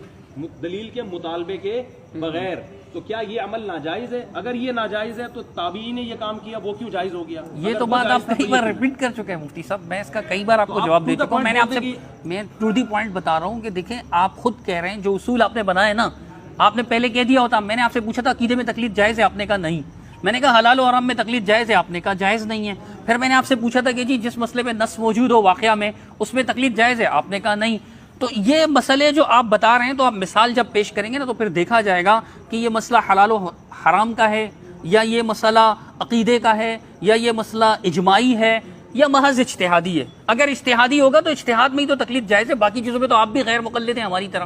دلیل کے مطالبے کے بغیر. تو کیا یہ عمل ناجائز ہے؟ اگر یہ ناجائز ہے تو تابعی نے یہ کام کیا، وہ کیوں جائز ہو گیا؟ یہ تو بات آپ کئی بار ریپیٹ کر چکے ہیں مفتی صاحب، میں اس کا کئی بار آپ کو جواب دے چکا ہوں. میں نے آپ سے میں ٹو دی پوائنٹ بتا رہا ہوں کہ دیکھیں آپ خود کہہ رہے ہیں جو اصول آپ نے بنائے نا، آپ نے پہلے کہہ دیا ہوتا. میں نے آپ سے پوچھا تھا عقیدے میں تقلید جائز ہے، آپ نے کہا نہیں. میں نے کہا حلال و حرام میں تقلید جائز ہے، آپ نے کہا جائز نہیں ہے. پھر میں نے آپ سے پوچھا تھا کہ جی جس مسئلے میں نص موجود ہو واقعہ میں اس میں تقلید جائز ہے، آپ نے کہا نہیں. تو یہ مسئلے جو آپ بتا رہے ہیں تو آپ مثال جب پیش کریں گے نا تو پھر دیکھا جائے گا کہ یہ مسئلہ حلال و حرام کا ہے یا یہ مسئلہ عقیدے کا ہے یا یہ مسئلہ اجماعی ہے یا محض اجتہادی ہے. اگر اجتہادی ہوگا تو اجتہاد میں ہی تو تقلید جائز ہے، باقی چیزوں میں تو آپ بھی غیر مقلد ہیں ہماری طرح.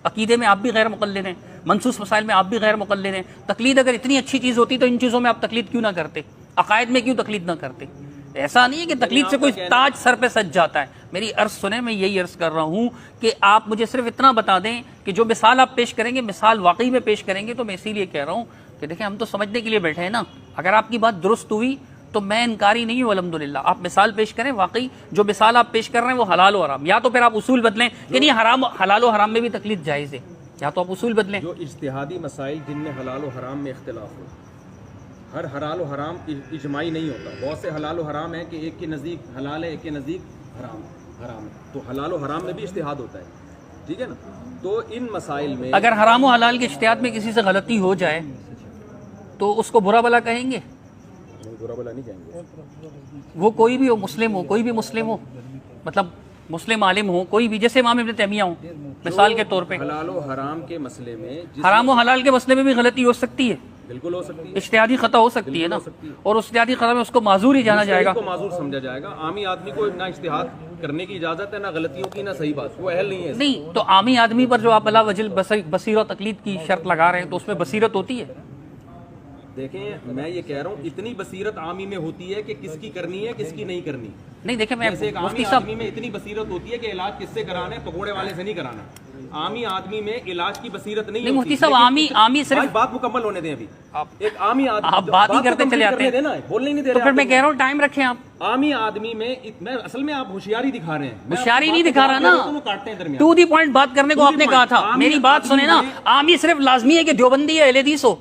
عقیدے میں آپ بھی غیر مقلد ہیں، منصوص مسائل میں آپ بھی غیر مقلد ہیں. تقلید اگر اتنی اچھی چیز ہوتی تو ان چیزوں میں آپ تقلید کیوں نہ کرتے؟ عقائد میں کیوں تقلید نہ کرتے؟ ایسا نہیں ہے کہ تقلید سے کوئی تاج سر پہ سج جاتا ہے. میری عرض سنیں، میں یہی عرض کر رہا ہوں کہ آپ مجھے صرف اتنا بتا دیں کہ جو مثال آپ پیش کریں گے مثال واقعی میں پیش کریں گے. تو میں اسی لیے کہہ رہا ہوں کہ دیکھیں ہم تو سمجھنے کے لیے بیٹھے ہیں نا. اگر آپ کی بات درست ہوئی تو میں انکاری نہیں ہوں الحمدللہ. آپ مثال پیش کریں، واقعی جو مثال آپ پیش کر رہے ہیں وہ حلال و حرام، یا تو پھر آپ اصول بدلیں کہ نہیں حرام حلال و حرام میں بھی تقلید جائز ہے، یا تو آپ اصول بدلیں. جو اجتہادی مسائل جن میں حلال و حرام میں اختلاف ہو، ہر حلال و حرام اجماعی نہیں ہوتا. بہت سے حلال و حرام ہیں کہ ایک کے نزدیک حلال ہے، ایک کے نزدیک حرام ہے. تو حلال و حرام میں بھی اجتہاد ہوتا ہے، ٹھیک ہے نا. تو ان مسائل میں اگر حرام و حلال کے اجتہاد میں کسی سے غلطی ہو جائے تو اس کو برا بلا کہیں گے؟ برا بلا نہیں کہیں گے. وہ کوئی بھی ہو، مسلم ہو، کوئی بھی مسلم ہو، مطلب مسلم عالم ہو، کوئی بھی، جیسے امام ابن تیمیہ ہوں مثال کے طور پہ. حلال و حرام کے مسئلے میں حرام و حلال کے مسئلے میں بھی غلطی ہو سکتی ہے، بالکل ہو سکتی ہے، اجتہادی خطا ہو سکتی ہے نا، اور اجتہادی خطا میں اس کو معذور ہی جانا جائے گا. کو معذور سمجھا جائے گا. عامی آدمی کو نہ اجتہاد کرنے کی اجازت ہے، نہ غلطیوں کی، نہ صحیح بات، وہ اہل نہیں ہے. نہیں تو عامی آدمی پر جو آپ بلا وجل بصیرت و تقلید کی شرط لگا رہے ہیں تو اس میں بصیرت ہوتی ہے. دیکھیں میں یہ کہہ رہا ہوں اتنی بصیرت عامی میں ہوتی ہے کہ کس کی کرنی ہے کس کی نہیں کرنی. نہیں دیکھیں میں جیسے ایک مفتی عامی صاحب آدمی میں اتنی بصیرت ہوتی ہے کہ علاج کس سے کرانا ہے، پکوڑے والے سے نہیں کرانا. عامی آدمی میں علاج کی بصیرت نہیں ہوتی. مفتی صاحب عامی صرف بات مکمل ہونے دیں. ابھی ایک عامی آپ آدمی بات ہی کرتے چلے آتے ہیں، بولنے نہیں دے تو رہے. پھر میں کہہ رہا ہوں ٹائم رکھیں آپ. عامی آدمی میں اصل میں آپ ہوشیاری دکھا رہے ہیں. ہوشیاری نہیں دکھا رہا نا، کاٹتے ہیں درمیان. ٹو دی پوائنٹ بات کرنے کو آپ نے کہا تھا. میری بات سنیں نا، عامی صرف لازمی ہے کہ دیوبندی یا اہل حدیث ہو،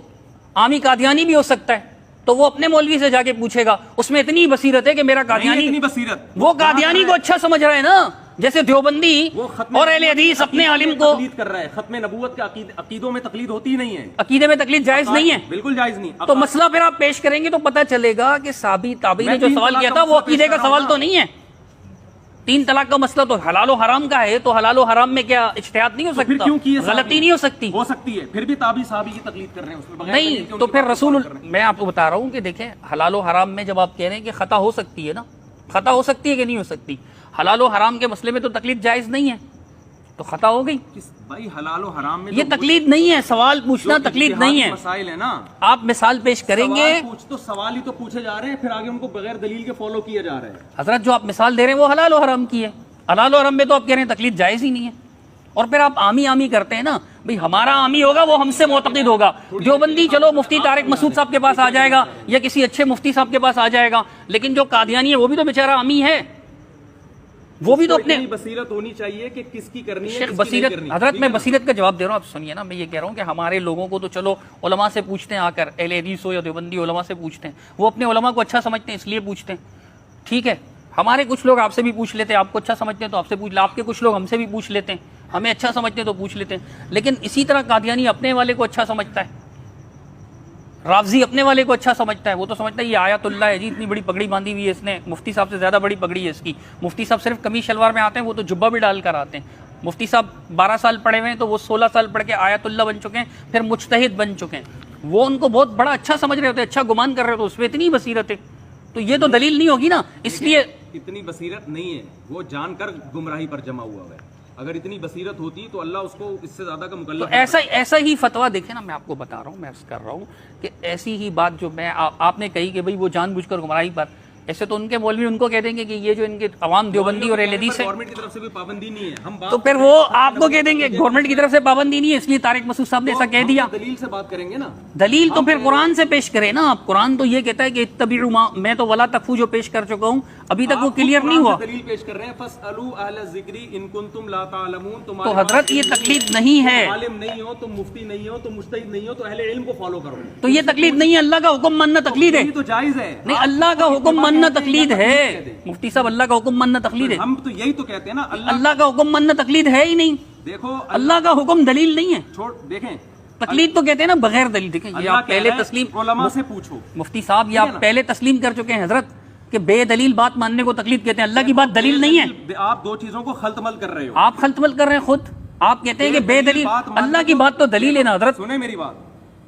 عامی قادیانی بھی ہو سکتا ہے. تو وہ اپنے مولوی سے جا کے پوچھے گا، اس میں اتنی بصیرت ہے کہ میرا قادیانی، وہ قادیانی کو اچھا سمجھ رہا ہے نا، جیسے دیوبندی اور اہل حدیث اپنے عالم کو تقلید کر رہا ہے. ختم نبوت کے عقیدوں میں تقلید ہوتی ہی نہیں ہے. عقیدے میں تقلید جائز نہیں ہے، بالکل جائز نہیں. تو مسئلہ پھر آپ پیش کریں گے تو پتہ چلے گا کہ صحابی تابعی نے جو سوال کیا تھا وہ عقیدے کا سوال تو نہیں ہے. 3 طلاق کا مسئلہ تو حلال و حرام کا ہے، تو حلال و حرام میں کیا اجتہاد نہیں ہو سکتا؟ غلطی نہیں ہو سکتی؟ ہو سکتی ہے. پھر بھی تابعی صحابی کی تقلید کر رہے ہیں اس میں نہیں. تو پھر رسول، میں آپ کو بتا رہا ہوں کہ دیکھیں حلال و حرام میں جب آپ کہہ رہے ہیں کہ خطا ہو سکتی ہے نا، خطا ہو سکتی ہے کہ نہیں ہو سکتی؟ حلال و حرام کے مسئلے میں تو تقلید جائز نہیں ہے، تو خطا ہو گئی. بھائی حلال و حرام میں یہ تقلید نہیں ہے، سوال پوچھنا تقلید نہیں ہے. مسائل ہے نا، آپ مثال پیش کریں گے. سوال ہی تو پوچھے جا رہے ہیں، پھر آگے ان کو بغیر دلیل کے فالو کیا جا رہا ہے. حضرت جو آپ مثال دے رہے ہیں وہ حلال و حرام کی ہے، حلال و حرام میں تو آپ کہہ رہے ہیں تقلید جائز ہی نہیں ہے. اور پھر آپ آمی کرتے ہیں نا، بھئی ہمارا آمی ہوگا وہ ہم سے معتقد ہوگا. دیوبندی چلو مفتی طارق مسعود صاحب کے پاس آ جائے گا یا کسی اچھے مفتی صاحب کے پاس آ جائے گا، لیکن جو قادیانی ہے وہ بھی تو بیچارہ آمی ہے، وہ بھی تو اپنے بصیرت ہونی چاہیے کہ کس کی کرنی ہے. شیخ بصیرت، حضرت میں بصیرت کا جواب دے رہا ہوں، آپ سنیے نا. میں یہ کہہ رہا ہوں کہ ہمارے لوگوں کو تو چلو علماء سے پوچھتے ہیں، آ کر اہل حدیث ہو یا دیوبندی علماء سے پوچھتے ہیں، وہ اپنے علماء کو اچھا سمجھتے ہیں اس لیے پوچھتے ہیں. ٹھیک ہے، ہمارے کچھ لوگ آپ سے بھی پوچھ لیتے ہیں، آپ کو اچھا سمجھتے ہیں تو آپ سے پوچھ لیں، آپ کے کچھ لوگ ہم سے بھی پوچھ لیتے ہیں، ہمیں اچھا سمجھتے ہیں تو پوچھ لیتے ہیں. لیکن اسی طرح قادیانی اپنے والے کو اچھا سمجھتا ہے، رافضی اپنے والے کو اچھا سمجھتا ہے، وہ تو سمجھتا ہے یہ آیت اللہ ہے جی، اتنی بڑی پگڑی باندھی ہوئی ہے اس نے، مفتی صاحب سے زیادہ بڑی پگڑی ہے اس کی. مفتی صاحب صرف قمیص شلوار میں آتے ہیں، وہ تو جبہ بھی ڈال کر آتے ہیں. مفتی صاحب 12 سال پڑھے ہوئے ہیں تو وہ 16 سال پڑھ کے آیت اللہ بن چکے ہیں، پھر مجتہد بن چکے ہیں. وہ ان کو بہت بڑا اچھا سمجھ رہے ہوتے ہیں، اچھا گمان کر رہے ہوتے ہیں، اس میں اتنی بصیرت ہے. تو یہ تو دلیل نہیں ہوگی نا. اس لیے اتنی بصیرت نہیں ہے، وہ جان کر گمراہی پر جمع ہوا ہے. اگر اتنی بصیرت ہوتی تو اللہ اس کو اس سے زیادہ کا مکلف. ایسا ہی فتویٰ دیکھیں نا، میں آپ کو بتا رہا ہوں، میں عرض کر رہا ہوں کہ ایسی ہی بات جو میں آپ نے کہی کہ بھئی وہ جان بوجھ کر گمراہی پر، ایسے تو ان کے مولوی ان کو کہہ دیں گے کہ یہ جو ان کے عوام دیوبندی اور اہل حدیث ہے، گورنمنٹ کی طرف سے کوئی پابندی نہیں ہے. ہم تو پھر وہ آپ کو کہہ دیں گے گورنمنٹ کی طرف سے پابندی نہیں ہے اس لیے طارق مسعود صاحب نے ایسا کہہ دیا. دلیل سے بات کریں گے نا. دلیل تو پھر قرآن سے پیش کرے نا آپ. قرآن تو یہ کہتا ہے کہ اتبعوا ما، میں تو ولا تکفو جو پیش کر چکا ہوں ابھی تک وہ کلیئر نہیں ہوا. دلیل پیش کر رہے ہیں فاسألوا اہل الذکر ان کنتم لا تعلمون. تو حضرت یہ تقلید نہیں ہے. عالم نہیں ہو تو مفتی نہیں ہو تو مجتہد نہیں ہو تو اہل علم کو فالو کرو. تو یہ تقلید نہیں ہے، اللہ کا حکم ماننا تقلید ہے. یہ تو جائز ہے. نہیں، اللہ کا حکم ماننا تقلید ہے. مفتی صاحب اللہ کا حکم ماننا تقلید ہے. ہم تو یہی تو کہتے ہیں نا، اللہ کا حکم ماننا تقلید ہے ہی نہیں. دیکھو اللہ کا حکم دلیل نہیں ہے. چھوڑ دیکھیں، تقلید تو کہتے ہیں نا بغیر دلیل. دیکھیں یہ آپ پہلے تسلیم، علماء سے پوچھو. مفتی صاحب یہ آپ پہلے تسلیم کر چکے ہیں حضرت کہ بے دلیل بات ماننے کو تقلید کہتے ہیں. اللہ کی بات دلیل نہیں ہے. آپ دو چیزوں کو خلط مل کر رہے ہو. آپ خلط مل کر رہے ہیں خود. آپ کہتے ہیں کہ بے دلیل، اللہ کی بات تو دلیل ہے نا حضرت. سنیں میری بات.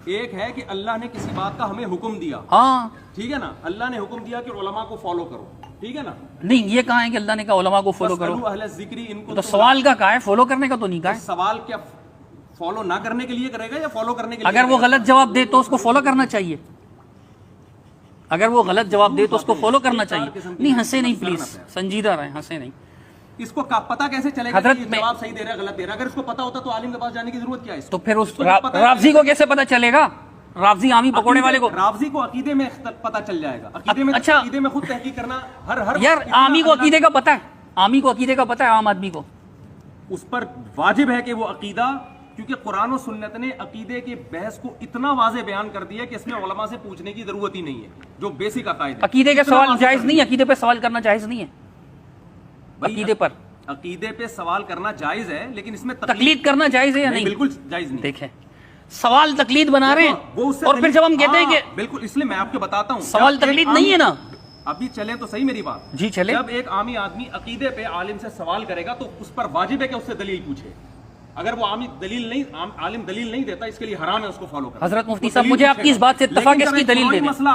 ایک ہے کہ اللہ نے کسی بات کا ہمیں حکم دیا، ہاں ٹھیک ہے نا، اللہ نے حکم دیا کہ علماء کو فالو کرو، ٹھیک ہے نا. نہیں، یہ کہاں ہے کہ اللہ نے کہا علماء کو فالو کرو؟ فاسألوا اہل الذکر ان تو کنتم. سوال کا کہا ہے، فالو کرنے کا تو نہیں کہا ہے. سوال کیا فالو نہ کرنے کے لیے کرے گا یا فالو کرنے کے لیے؟ اگر وہ غلط جواب دے تو اس کو فالو کرنا چاہیے. اگر وہ غلط جواب دے تو اس کو فالو کرنا چاہیے. نہیں ہنسے نہیں پلیز، سنجیدہ رہیں، ہنسے نہیں. اس کو پتہ کیسے چلے گا حضرت کہ یہ جواب صحیح دے رہا ہے غلط دے رہا ہے؟ اگر اس کو پتہ ہوتا تو عالم کے پاس جانے کی ضرورت کیا ہے؟ تو پھر اس رافضی کو کیسے پتہ چلے گا؟ رافضی عامی پکوڑے والے کو، رافضی کو عقیدے میں پتہ چل جائے گا. عقیدے میں، اچھا عقیدے میں خود تحقیق کرنا ہر یار عامی کو عقیدے کا پتہ ہے، عامی کو عقیدے کا پتہ ہے، عام آدمی کو اس پر واجب ہے کہ وہ عقیدہ، کیونکہ قرآن و سنت نے عقیدے کے بحث کو اتنا واضح بیان کر دیا کہ اس میں علماء سے پوچھنے کی ضرورت ہی نہیں ہے، جو بیسک عقائد ہے. عقیدے کے سوال جائز نہیں ہے، عقیدے پہ سوال کرنا جائز نہیں ہے. عقیدے پر عقیدے پہ سوال کرنا جائز ہے، لیکن اس میں تقلید کرنا جائز ہے یا نہیں؟ بالکل جائز نہیں. دیکھیں سوال تقلید بنا رہے ہیں اور پھر جب ہم کہتے ہیں کہ بالکل، اس لیے میں آپ کو بتاتا ہوں سوال تقلید نہیں ہے نا. ابھی چلے تو صحیح میری بات. جی چلے. جب ایک عامی آدمی عقیدے پہ عالم سے سوال کرے گا تو اس پر واجب ہے کہ اس سے دلیل پوچھے. اگر وہ عامی دلیل نہیں، عالم دلیل نہیں دیتا، اس کے لیے حرام ہے اس کو فالو کرنا. حضرت مفتی صاحب مجھے آپ کی اس بات سے اتفاق ہے، اس کی دلیل دے دیں. مسئلہ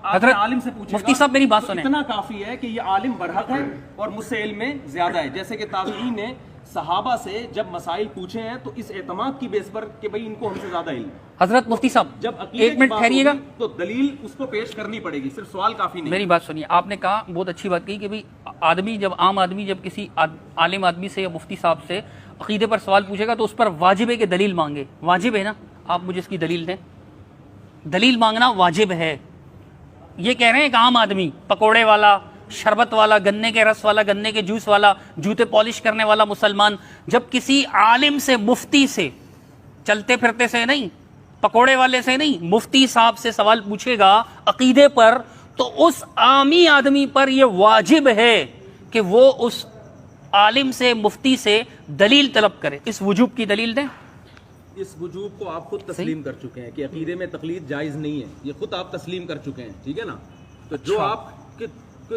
حضرت عالم سے پوچھے گا، مفتی صاحب میری بات سنیں. اتنا کافی ہے کہ یہ عالم برحق ہے اور مجھ سے علم میں زیادہ ہے. جیسے کہ تابعین نے صحابہ سے جب مسائل پوچھے ہیں تو اس اعتماد کی بیس پر کہ بھئی ان کو ہم سے زیادہ علم. حضرت مفتی صاحب جب ایک منٹ ٹھہریے گا، تو دلیل اس کو پیش کرنی پڑے گی، صرف سوال کافی نہیں. میری بات سنیے. آپ نے کہا بہت اچھی بات کہی کہ بھئی آدمی جب عام آدمی جب کسی عالم آدمی سے یا مفتی صاحب سے عقیدے پر سوال پوچھے گا تو اس پر واجب ہے کہ دلیل مانگے. واجب ہے نا؟ آپ مجھے اس کی دلیل دیں. دلیل مانگنا واجب ہے. یہ کہہ رہے ہیں کہ عام آدمی، پکوڑے والا، شربت والا، گنے کے رس والا، گنے کے جوس والا، جوتے پالش کرنے والا مسلمان جب کسی عالم سے، مفتی سے، چلتے پھرتے سے نہیں، پکوڑے والے سے نہیں، مفتی صاحب سے سوال پوچھے گا عقیدے پر، تو اس عامی آدمی پر یہ واجب ہے کہ وہ اس عالم سے، مفتی سے دلیل طلب کرے. اس وجوب کی دلیل دیں. اس وجوب کو آپ خود تسلیم کر چکے ہیں کہ عقیدے میں تقلید جائز نہیں ہے، یہ خود آپ تسلیم کر چکے ہیں، ٹھیک ہے نا. تو جو آپ کی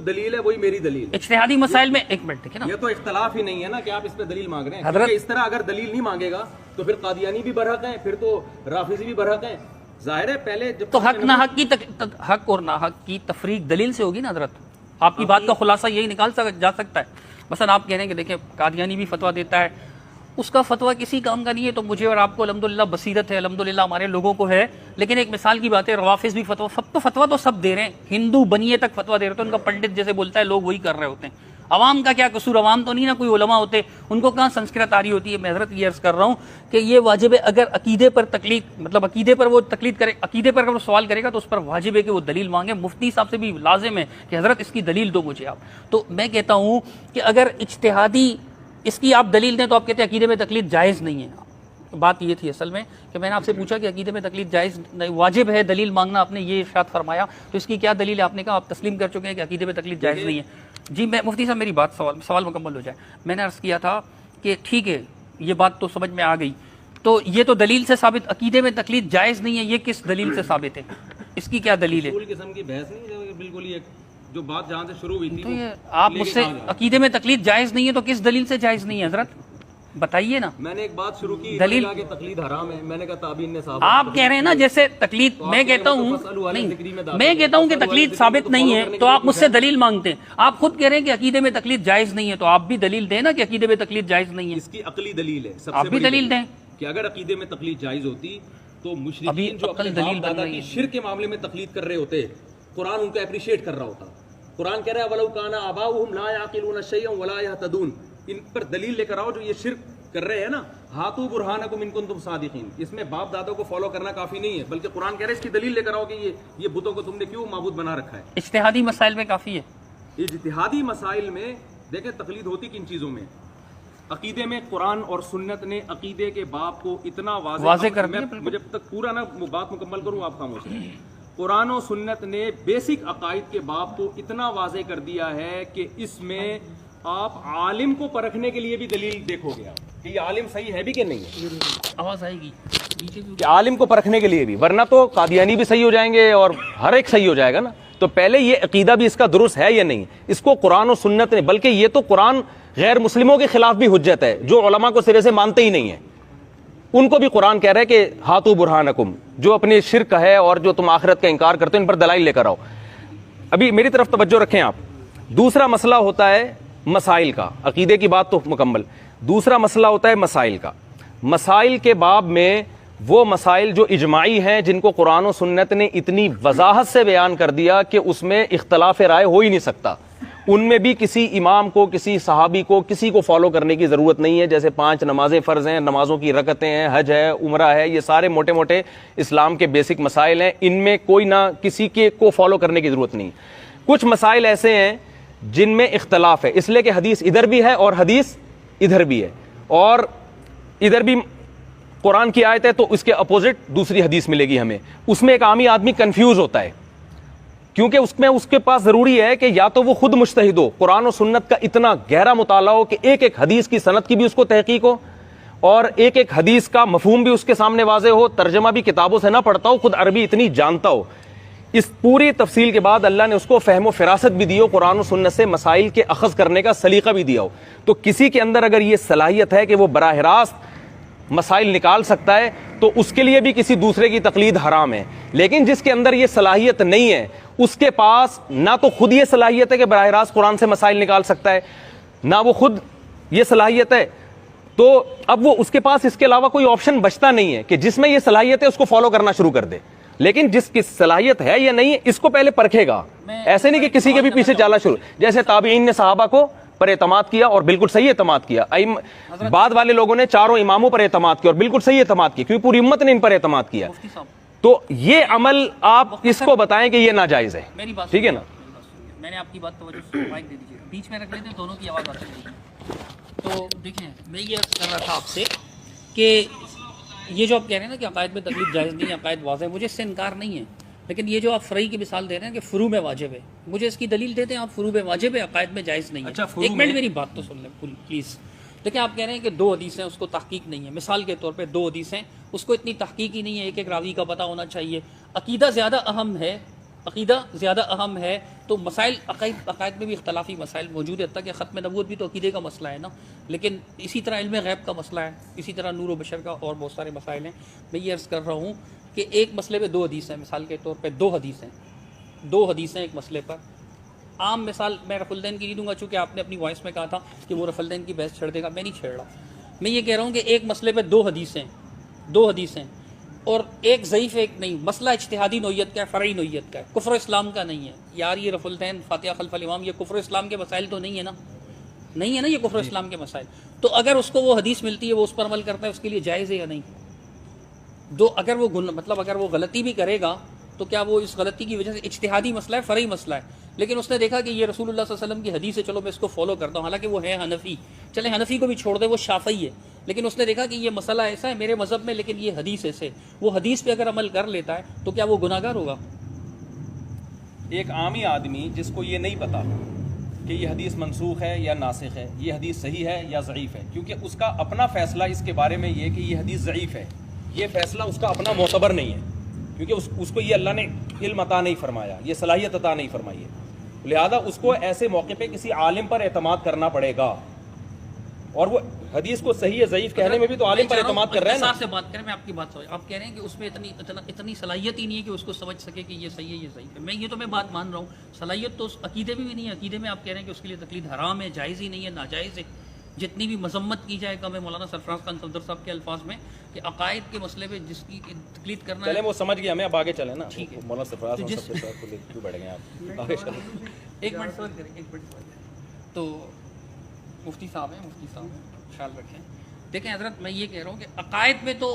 دلیل ہے وہی میری دلیل ہے. اجتہادی مسائل میں ایک منٹ دیکھیں نا، یہ تو اختلاف ہی نہیں ہے نا کہ آپ اس پہ دلیل مانگ رہے ہیں. حضرت اس طرح اگر دلیل نہیں مانگے گا تو پھر قادیانی بھی برحق ہیں، پھر تو رافضی بھی برحق ہیں. ظاہر ہے پہلے جب تو حق نہ حق کی حق اور نہ حق کی تفریق دلیل سے ہوگی نا حضرت. آپ کی بات کا خلاصہ یہی نکال جا سکتا ہے. مثلا آپ کہہ رہے ہیں کہ دیکھیں قادیانی بھی فتویٰ دیتا ہے, اس کا فتویٰ کسی کام کا نہیں ہے, تو مجھے اور آپ کو الحمدللہ بصیرت ہے, الحمدللہ ہمارے لوگوں کو ہے. لیکن ایک مثال کی بات ہے, روافظ بھی فتویٰ تو سب دے رہے ہیں, ہندو بنیے تک فتویٰ دے رہے ہیں, تو ان کا پنڈت جیسے بولتا ہے لوگ وہی کر رہے ہوتے ہیں. عوام کا کیا قصور؟ عوام تو نہیں نا کوئی علماء ہوتے, ان کو کہاں سنسکرت آ رہی ہوتی ہے. میں حضرت یہ عرض کر رہا ہوں کہ یہ واجب ہے, اگر عقیدے پر تقلید, مطلب عقیدے پر وہ تقلید کرے, عقیدے پر اگر وہ سوال کرے گا تو اس پر واجب ہے کہ وہ دلیل مانگے. مفتی صاحب سے بھی لازم ہے کہ حضرت اس کی دلیل دو مجھے آپ. تو میں کہتا ہوں کہ اگر اجتہادی اس کی آپ دلیل دیں تو آپ کہتے ہیں عقیدے میں تقلید جائز نہیں ہے. بات یہ تھی اصل میں کہ میں نے آپ سے پوچھا کہ عقیدے میں تقلید جائز نہیں, واجب ہے دلیل مانگنا, آپ نے یہ ارشاد فرمایا, تو اس کی کیا دلیل ہے؟ آپ نے کہا آپ تسلیم کر چکے ہیں کہ عقیدے میں تقلید جائز نہیں ہے. جی میں مفتی صاحب میری بات سوال مکمل ہو جائے. میں نے عرض کیا تھا کہ ٹھیک ہے یہ بات تو سمجھ میں آ گئی, تو یہ تو دلیل سے ثابت عقیدے میں تقلید جائز نہیں ہے, یہ کس دلیل سے ثابت ہے؟ اس کی کیا دلیل ہے؟ قسم کی بحث نہیں, بالکل یہ جو بات جہاں سے شروع ہوئی تھی تو یہ آپ مجھ سے عقیدے میں تقلید جائز نہیں ہے تو کس دلیل سے جائز نہیں ہے حضرت بتائیے نا. میں نے ایک بات شروع کی, دلیل کہ تقلید حرام ہے. میں نے کہا تابعین نے صحابہ, آپ کہہ رہے ہیں نا جیسے تقلید, میں کہتا ہوں نہیں, میں کہتا ہوں کہ تقلید ثابت نہیں ہے تو آپ مجھ سے دلیل مانگتے ہیں. آپ خود کہہ رہے ہیں کہ عقیدے میں تقلید جائز نہیں ہے, تو آپ بھی دلیل دیں نا کہ عقیدے میں تقلید جائز نہیں ہے. اس کی عقلی دلیل ہے, آپ بھی دلیل دیں کہ اگر عقیدے میں تقلید جائز ہوتی تو مشرکین جو اپنے باپ دادا کی شرک کے معاملے میں تقلید کر رہے ہوتے, قرآن ان کو اپریشیٹ کر رہا ہوتا. قرآن کہہ رہا ہے وَلَوْ كَانَ آبَاؤُهُمْ لَا يَعْقِلُونَ شَيْئًا وَلَا يَهْتَدُونَ. ان پر دلیل لے کر آؤ جو یہ شرک کر رہے ہیں نا, ہاتھو برہانکم ان کنتم صادقین. اس میں باپ دادوں کو فالو کرنا کافی نہیں ہے, بلکہ قرآن کہہ رہا ہے اس کی دلیل لے کر آؤ کہ یہ بتوں کو تم نے کیوں معبود بنا رکھا ہے. اجتہادی مسائل میں کافی ہے. اجتہادی مسائل میں دیکھیں تقلید ہوتی کن چیزوں میں؟ عقیدے میں قرآن اور سنت نے عقیدے کے باب کو اتنا واضح کر دیا. مجھے تک پورا نا بات مکمل کروں, آپ خاموش ہیں. قرآن و سنت نے بیسک عقائد کے باب کو اتنا واضح کر دیا ہے کہ اس میں آپ عالم کو پرکھنے کے لیے بھی دلیل دیکھو گے کہ یہ عالم صحیح ہے بھی کہ نہیں ہے. آواز آئے گی کہ عالم کو پرکھنے کے لیے بھی, ورنہ تو قادیانی بھی صحیح ہو جائیں گے اور ہر ایک صحیح ہو جائے گا نا. تو پہلے یہ عقیدہ بھی اس کا درست ہے یا نہیں, اس کو قرآن و سنت نے, بلکہ یہ تو قرآن غیر مسلموں کے خلاف بھی حجت ہے جو علماء کو سرے سے مانتے ہی نہیں ہیں. ان کو بھی قرآن کہہ رہا ہے کہ ہاتھو برہانکم, جو اپنی شرک ہے اور جو تم آخرت کا انکار کرتے ہو ان پر دلائل لے کر آؤ. ابھی میری طرف توجہ رکھیں آپ. دوسرا مسئلہ ہوتا ہے مسائل کا, عقیدے کی بات تو مکمل. دوسرا مسئلہ ہوتا ہے مسائل کا. مسائل کے باب میں وہ مسائل جو اجماعی ہیں, جن کو قرآن و سنت نے اتنی وضاحت سے بیان کر دیا کہ اس میں اختلاف رائے ہو ہی نہیں سکتا. ان میں بھی کسی امام کو, کسی صحابی کو, کسی کو فالو کرنے کی ضرورت نہیں ہے. جیسے 5 نمازیں فرض ہیں, نمازوں کی رکعتیں ہیں, حج ہے, عمرہ ہے, یہ سارے موٹے موٹے اسلام کے بیسک مسائل ہیں. ان میں کوئی نہ کسی کے کو فالو کرنے کی ضرورت نہیں. کچھ مسائل ایسے ہیں جن میں اختلاف ہے, اس لیے کہ حدیث ادھر بھی ہے اور حدیث ادھر بھی ہے, اور ادھر بھی قرآن کی آیت ہے تو اس کے اپوزٹ دوسری حدیث ملے گی ہمیں. اس میں ایک عامی آدمی کنفیوز ہوتا ہے, کیونکہ اس میں اس کے پاس ضروری ہے کہ یا تو وہ خود مجتہد ہو, قرآن و سنت کا اتنا گہرا مطالعہ ہو کہ ایک ایک حدیث کی سند کی بھی اس کو تحقیق ہو, اور ایک ایک حدیث کا مفہوم بھی اس کے سامنے واضح ہو, ترجمہ بھی کتابوں سے نہ پڑھتا ہو, خود عربی اتنی جانتا ہو. اس پوری تفصیل کے بعد اللہ نے اس کو فہم و فراست بھی دی ہو, قرآن و سنت سے مسائل کے اخذ کرنے کا سلیقہ بھی دیا ہو. تو کسی کے اندر اگر یہ صلاحیت ہے کہ وہ براہ راست مسائل نکال سکتا ہے تو اس کے لیے بھی کسی دوسرے کی تقلید حرام ہے. لیکن جس کے اندر یہ صلاحیت نہیں ہے, اس کے پاس نہ تو خود یہ صلاحیت ہے کہ براہ راست قرآن سے مسائل نکال سکتا ہے, نہ وہ خود یہ صلاحیت ہے, تو اب وہ اس کے پاس اس کے علاوہ کوئی آپشن بچتا نہیں ہے کہ جس میں یہ صلاحیت ہے اس کو فالو کرنا شروع کر دے. لیکن جس کی صلاحیت ہے یا نہیں ہے اس کو پہلے پرکھے گا. ایسے نہیں کہ کسی کے بھی پیچھے چالا شروع, جیسے تابعین نے صحابہ کو پر اعتماد کیا اور بالکل صحیح اعتماد کیا, بعد والے لوگوں نے 4 اماموں پر اعتماد کیا اور بالکل صحیح اعتماد کیا, کیونکہ پوری امت نے ان پر اعتماد کیا. تو یہ عمل آپ اس کو بتائیں کہ یہ ناجائز ہے, ٹھیک ہے نا. میں نے آپ کی بات توجہ سے مائک دے دیجیے, بیچ میں رکھ لیتے ہیں, دونوں کی آواز آتی ہے. تو دیکھیں میں یہ کر رہا تھا آپ سے کہ یہ جو آپ کہہ رہے ہیں نا کہ عقائد میں تقلید جائز نہیں ہے, عقائد واضح ہے, مجھے اس سے انکار نہیں ہے. لیکن یہ جو آپ فرعی کی مثال دے رہے ہیں کہ فروع میں واجب ہے, مجھے اس کی دلیل دیتے ہیں آپ فروع میں واجب ہے, عقائد میں جائز نہیں ہے. ایک منٹ میری بات تو سن لیں پلیز. دیکھیں آپ کہہ رہے ہیں کہ 2 حدیثیں اس کو تحقیق نہیں ہے, مثال کے طور پہ 2 حدیثیں اس کو اتنی تحقیق ہی نہیں ہے, ایک ایک راوی کا پتہ ہونا چاہیے. عقیدہ زیادہ اہم ہے, عقیدہ زیادہ اہم ہے. تو مسائل عقائد میں بھی اختلافی مسائل موجود ہے, حتیٰ کہ ختم نبوت بھی تو عقیدے کا مسئلہ ہے نا. لیکن اسی طرح علم غیب کا مسئلہ ہے, اسی طرح نور و بشر کا اور بہت سارے مسائل ہیں. میں یہ عرض کر رہا ہوں کہ ایک مسئلے پہ 2 حدیث ہیں, مثال کے طور پہ 2 حدیث ہیں ایک مسئلے پر. عام مثال میں رفع الدین کی نہیں دوں گا، چونکہ آپ نے اپنی وائس میں کہا تھا کہ وہ رفع الدین کی بحث چھیڑ دے گا، میں نہیں چھیڑ رہا. میں یہ کہہ رہا ہوں کہ ایک مسئلے پہ دو حدیثیں اور ایک ضعیف ایک نہیں. مسئلہ اجتہادی نوعیت کا ہے، فرعی نوعیت کا ہے، کفر اسلام کا نہیں ہے. یار یہ رفع الدین، فاتحہ خلف الامام، یہ کفر اسلام کے مسائل تو نہیں ہے نا یہ کفر اسلام کے مسائل. تو اگر اس کو وہ حدیث ملتی ہے وہ اس پر عمل کرتا ہے، اس کے لیے جائز ہے یا نہیں؟ اگر وہ غلطی بھی کرے گا تو کیا وہ اس غلطی کی وجہ سے اجتہادی مسئلہ ہے، فرعی مسئلہ ہے، لیکن اس نے دیکھا کہ یہ رسول اللہ صلی اللہ علیہ وسلم کی حدیث ہے، چلو میں اس کو فالو کرتا ہوں، حالانکہ وہ ہے حنفی، چلے حنفی کو بھی چھوڑ دے، وہ شافعی ہے، لیکن اس نے دیکھا کہ یہ مسئلہ ایسا ہے میرے مذہب میں، لیکن یہ حدیث ایسے، وہ حدیث پہ اگر عمل کر لیتا ہے تو کیا وہ گناہگار ہوگا؟ ایک عامی آدمی جس کو یہ نہیں پتا کہ یہ حدیث منسوخ ہے یا ناسخ ہے، یہ حدیث صحیح ہے یا ضعیف ہے، کیونکہ اس کا اپنا فیصلہ اس کے بارے میں یہ کہ یہ حدیث ضعیف ہے، یہ فیصلہ اس کا اپنا معتبر نہیں ہے، کیونکہ اس کو یہ اللہ نے علم عطا نہیں فرمایا، یہ صلاحیت عطا نہیں فرمائی ہے، لہذا اس کو ایسے موقع پہ کسی عالم پر اعتماد کرنا پڑے گا. اور وہ حدیث کو صحیح ہے ضعیف کہنے میں بھی تو عالم پر اعتماد کر رہے ہیں نا. سے بات کریں، میں آپ کی بات سمجھ، آپ کہہ رہے ہیں کہ اس میں اتنی صلاحیت ہی نہیں ہے کہ اس کو سمجھ سکے کہ یہ صحیح ہے یہ ضعیف ہے. میں بات مان رہا ہوں، صلاحیت تو اس عقیدے میں بھی نہیں ہے. عقیدے میں آپ کہہ رہے ہیں کہ اس کے لیے تقلید حرام ہے، جائز ہی نہیں ہے، ناجائز ہے. جتنی بھی مذمت کی جائے کم ہے مولانا سرفراز خان صفدر صاحب کے الفاظ میں کہ عقائد کے مسئلے پہ جس کی تقلید کرنا چلیں وہ سمجھ گیا، ہمیں اب آگے چلیں نا. ٹھیک ہے مولانا سرفراز صاحب کو لے کیوں بیٹھ گئے آپ؟ آگے چلیں. ایک منٹ سوال کریں. تو مفتی صاحب ہیں، خیال رکھیں. دیکھیں حضرت، میں یہ کہہ رہا ہوں کہ عقائد میں تو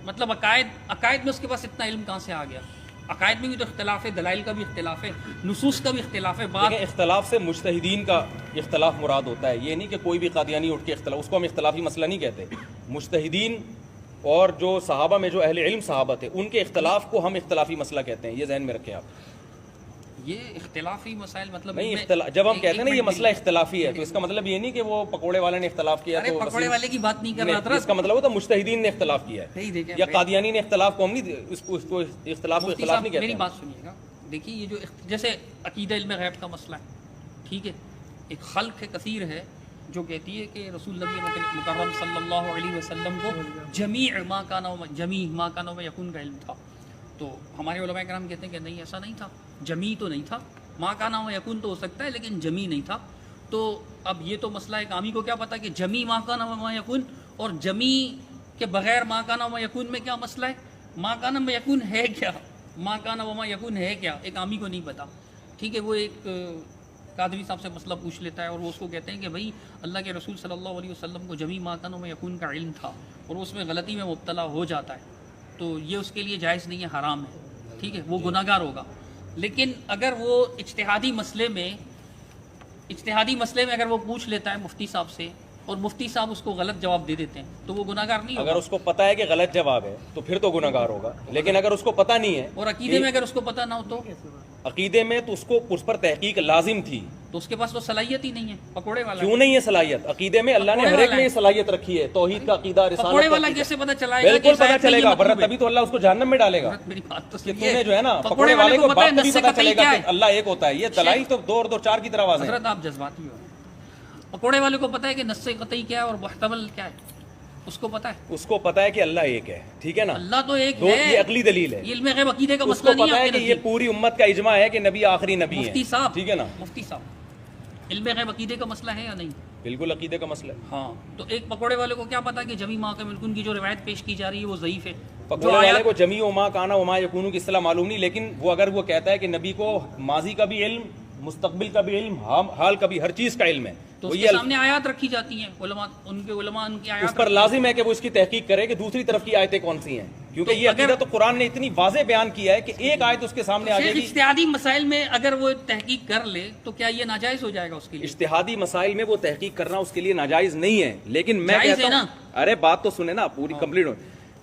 مطلب عقائد میں اس کے پاس اتنا علم کہاں سے آ گیا؟ عقائد میں بھی تو اختلاف ہے، دلائل کا بھی اختلاف ہے، نصوص کا بھی اختلاف ہے. بات اختلاف سے مجتہدین کا اختلاف مراد ہوتا ہے، یہ نہیں کہ کوئی بھی قادیانی اٹھ کے اختلاف، اس کو ہم اختلافی مسئلہ نہیں کہتے. مجتہدین اور جو صحابہ میں جو اہل علم صحابہ تھے ان کے اختلاف کو ہم اختلافی مسئلہ کہتے ہیں، یہ ذہن میں رکھیں آپ. یہ اختلافی مسائل مطلب نہیں، جب ہم کہتے ہیں نا یہ مسئلہ اختلافی ہے تو اس کا مطلب یہ نہیں کہ وہ پکوڑے والے نے اختلاف کیا، تو پکوڑے والے کی بات نہیں کر رہا تھا، اس کا مطلب ہوتا ہے مجتہدین نے اختلاف کیا ہے یا قادیانی نے اختلاف کو، ہم نہیں اس کو اختلاف کو اختلاف نہیں کہتے. میری بات سنیے گا، دیکھیے یہ جو جیسے عقیدہ علم غیب کا مسئلہ ہے، ٹھیک ہے، ایک خلق کثیر ہے جو کہتی ہے کہ رسول نبی مکرم صلی اللہ علیہ وسلم کو جمیع ما کان و یکون کا علم تھا. تو ہمارے علماء کرام کہتے ہیں کہ نہیں، ایسا نہیں تھا، جمی تو نہیں تھا، ما کان و یکون تو ہو سکتا ہے لیکن جمی نہیں تھا. تو اب یہ تو مسئلہ ہے، عامی کو کیا پتا کہ جمی ما کان و یکون اور جمی کے بغیر ما کان و یکون میں کیا مسئلہ ہے، ما کان و یکون ہے کیا، ما کان و یکون ہے کیا، ایک عامی کو نہیں پتا. ٹھیک ہے، وہ ایک قادری صاحب سے مسئلہ پوچھ لیتا ہے اور وہ اس کو کہتے ہیں کہ بھائی اللہ کے رسول صلی اللہ علیہ وسلم کو جمی ما کان و یکون کا علم تھا اور اس میں غلطی میں مبتلا ہو جاتا ہے تو یہ اس کے لیے جائز نہیں ہے، حرام ہے. ٹھیک ہے، وہ گناہگار ہوگا. لیکن اگر وہ اجتہادی مسئلے میں اگر وہ پوچھ لیتا ہے مفتی صاحب سے اور مفتی صاحب اس کو غلط جواب دے دیتے ہیں تو وہ گناہگار نہیں ہوگا. اگر اس کو پتہ ہے کہ غلط جواب ہے تو پھر تو گناہگار ہوگا، لیکن اگر اس کو پتہ نہیں ہے اور عقیدے میں اگر اس کو پتہ نہ ہو تو عقیدے میں تو اس پر تحقیق لازم تھی، تو اس کے پاس تو صلاحیت ہی نہیں ہے. پکوڑے والا کیوں نہیں ہے صلاحیت؟ عقیدے میں اللہ نے ہر ایک میں یہ صلاحیت رکھی ہے، توحید کا عقیدہ، رسالت کا. پکوڑے والا کیسے پتہ چلائے گا؟ بالکل پتہ چلے گا، ورنہ تبھی تو اللہ اس کو جہنم میں ڈالے گا. میری بات تو کہ تم نے جو ہے نا پکوڑے والے کو بات تبھی پتہ چلے گا کہ اللہ ایک ہوتا ہے. یہ دلائل تو دو اور دو چار کی طرح واضح ہے. حضرت آپ جذباتی ہو. پکوڑے والے کو پتہ ہے کہ نص قطعی کیا ہے اور محتمل کیا ہے، اس کو پتہ ہے، اس کو پتہ ہے کہ اللہ ایک ہے. ٹھیک ہے نا، اللہ تو ایک ہے، یہ عقلی دلیل ہے. علم غیب عقیدے کا اس مسئلہ کو نہیں پتہ ہے ہے کہ یہ پوری امت کا اجماع ہے کہ نبی آخری نبی ہیں. مفتی صاحب، ٹھیک ہے نا، مفتی صاحب، علم غیب عقیدے کا مسئلہ ہے یا نہیں؟ بالکل عقیدے کا مسئلہ ہے. ہاں، تو ایک پکوڑے والے کو کیا پتا کہ جمی ما کا ملکن کی جو روایت پیش کی جا رہی ہے وہ ضعیف ہے. پکوڑے والے کو جمی و ما کانا و ما یکونو کی اصطلاح معلوم نہیں، لیکن وہ اگر وہ کہتا ہے کہ نبی کو ماضی کا بھی علم، مستقبل کا بھی علم، حال کا بھی، ہر چیز کا علم ہے، تو اس کے سامنے آیات رکھی جاتی ہیں، علماء ان کی آیات، اس پر لازم ہے کہ وہ اس کی تحقیق کرے کہ دوسری طرف کی آیتیں کون سی ہیں، کیونکہ یہ عقیدہ تو قرآن نے اتنی واضح بیان کیا ہے کہ ایک آیت اس کے سامنے آ جائے گی. اجتہادی مسائل میں اگر وہ تحقیق کر لے تو کیا یہ ناجائز ہو جائے گا اس کے لیے؟ اجتہادی مسائل میں وہ تحقیق کرنا اس کے لیے ناجائز نہیں ہے، لیکن میں کہتا ہوں، ارے بات تو سنیں نا پوری کمپلیٹ ہو.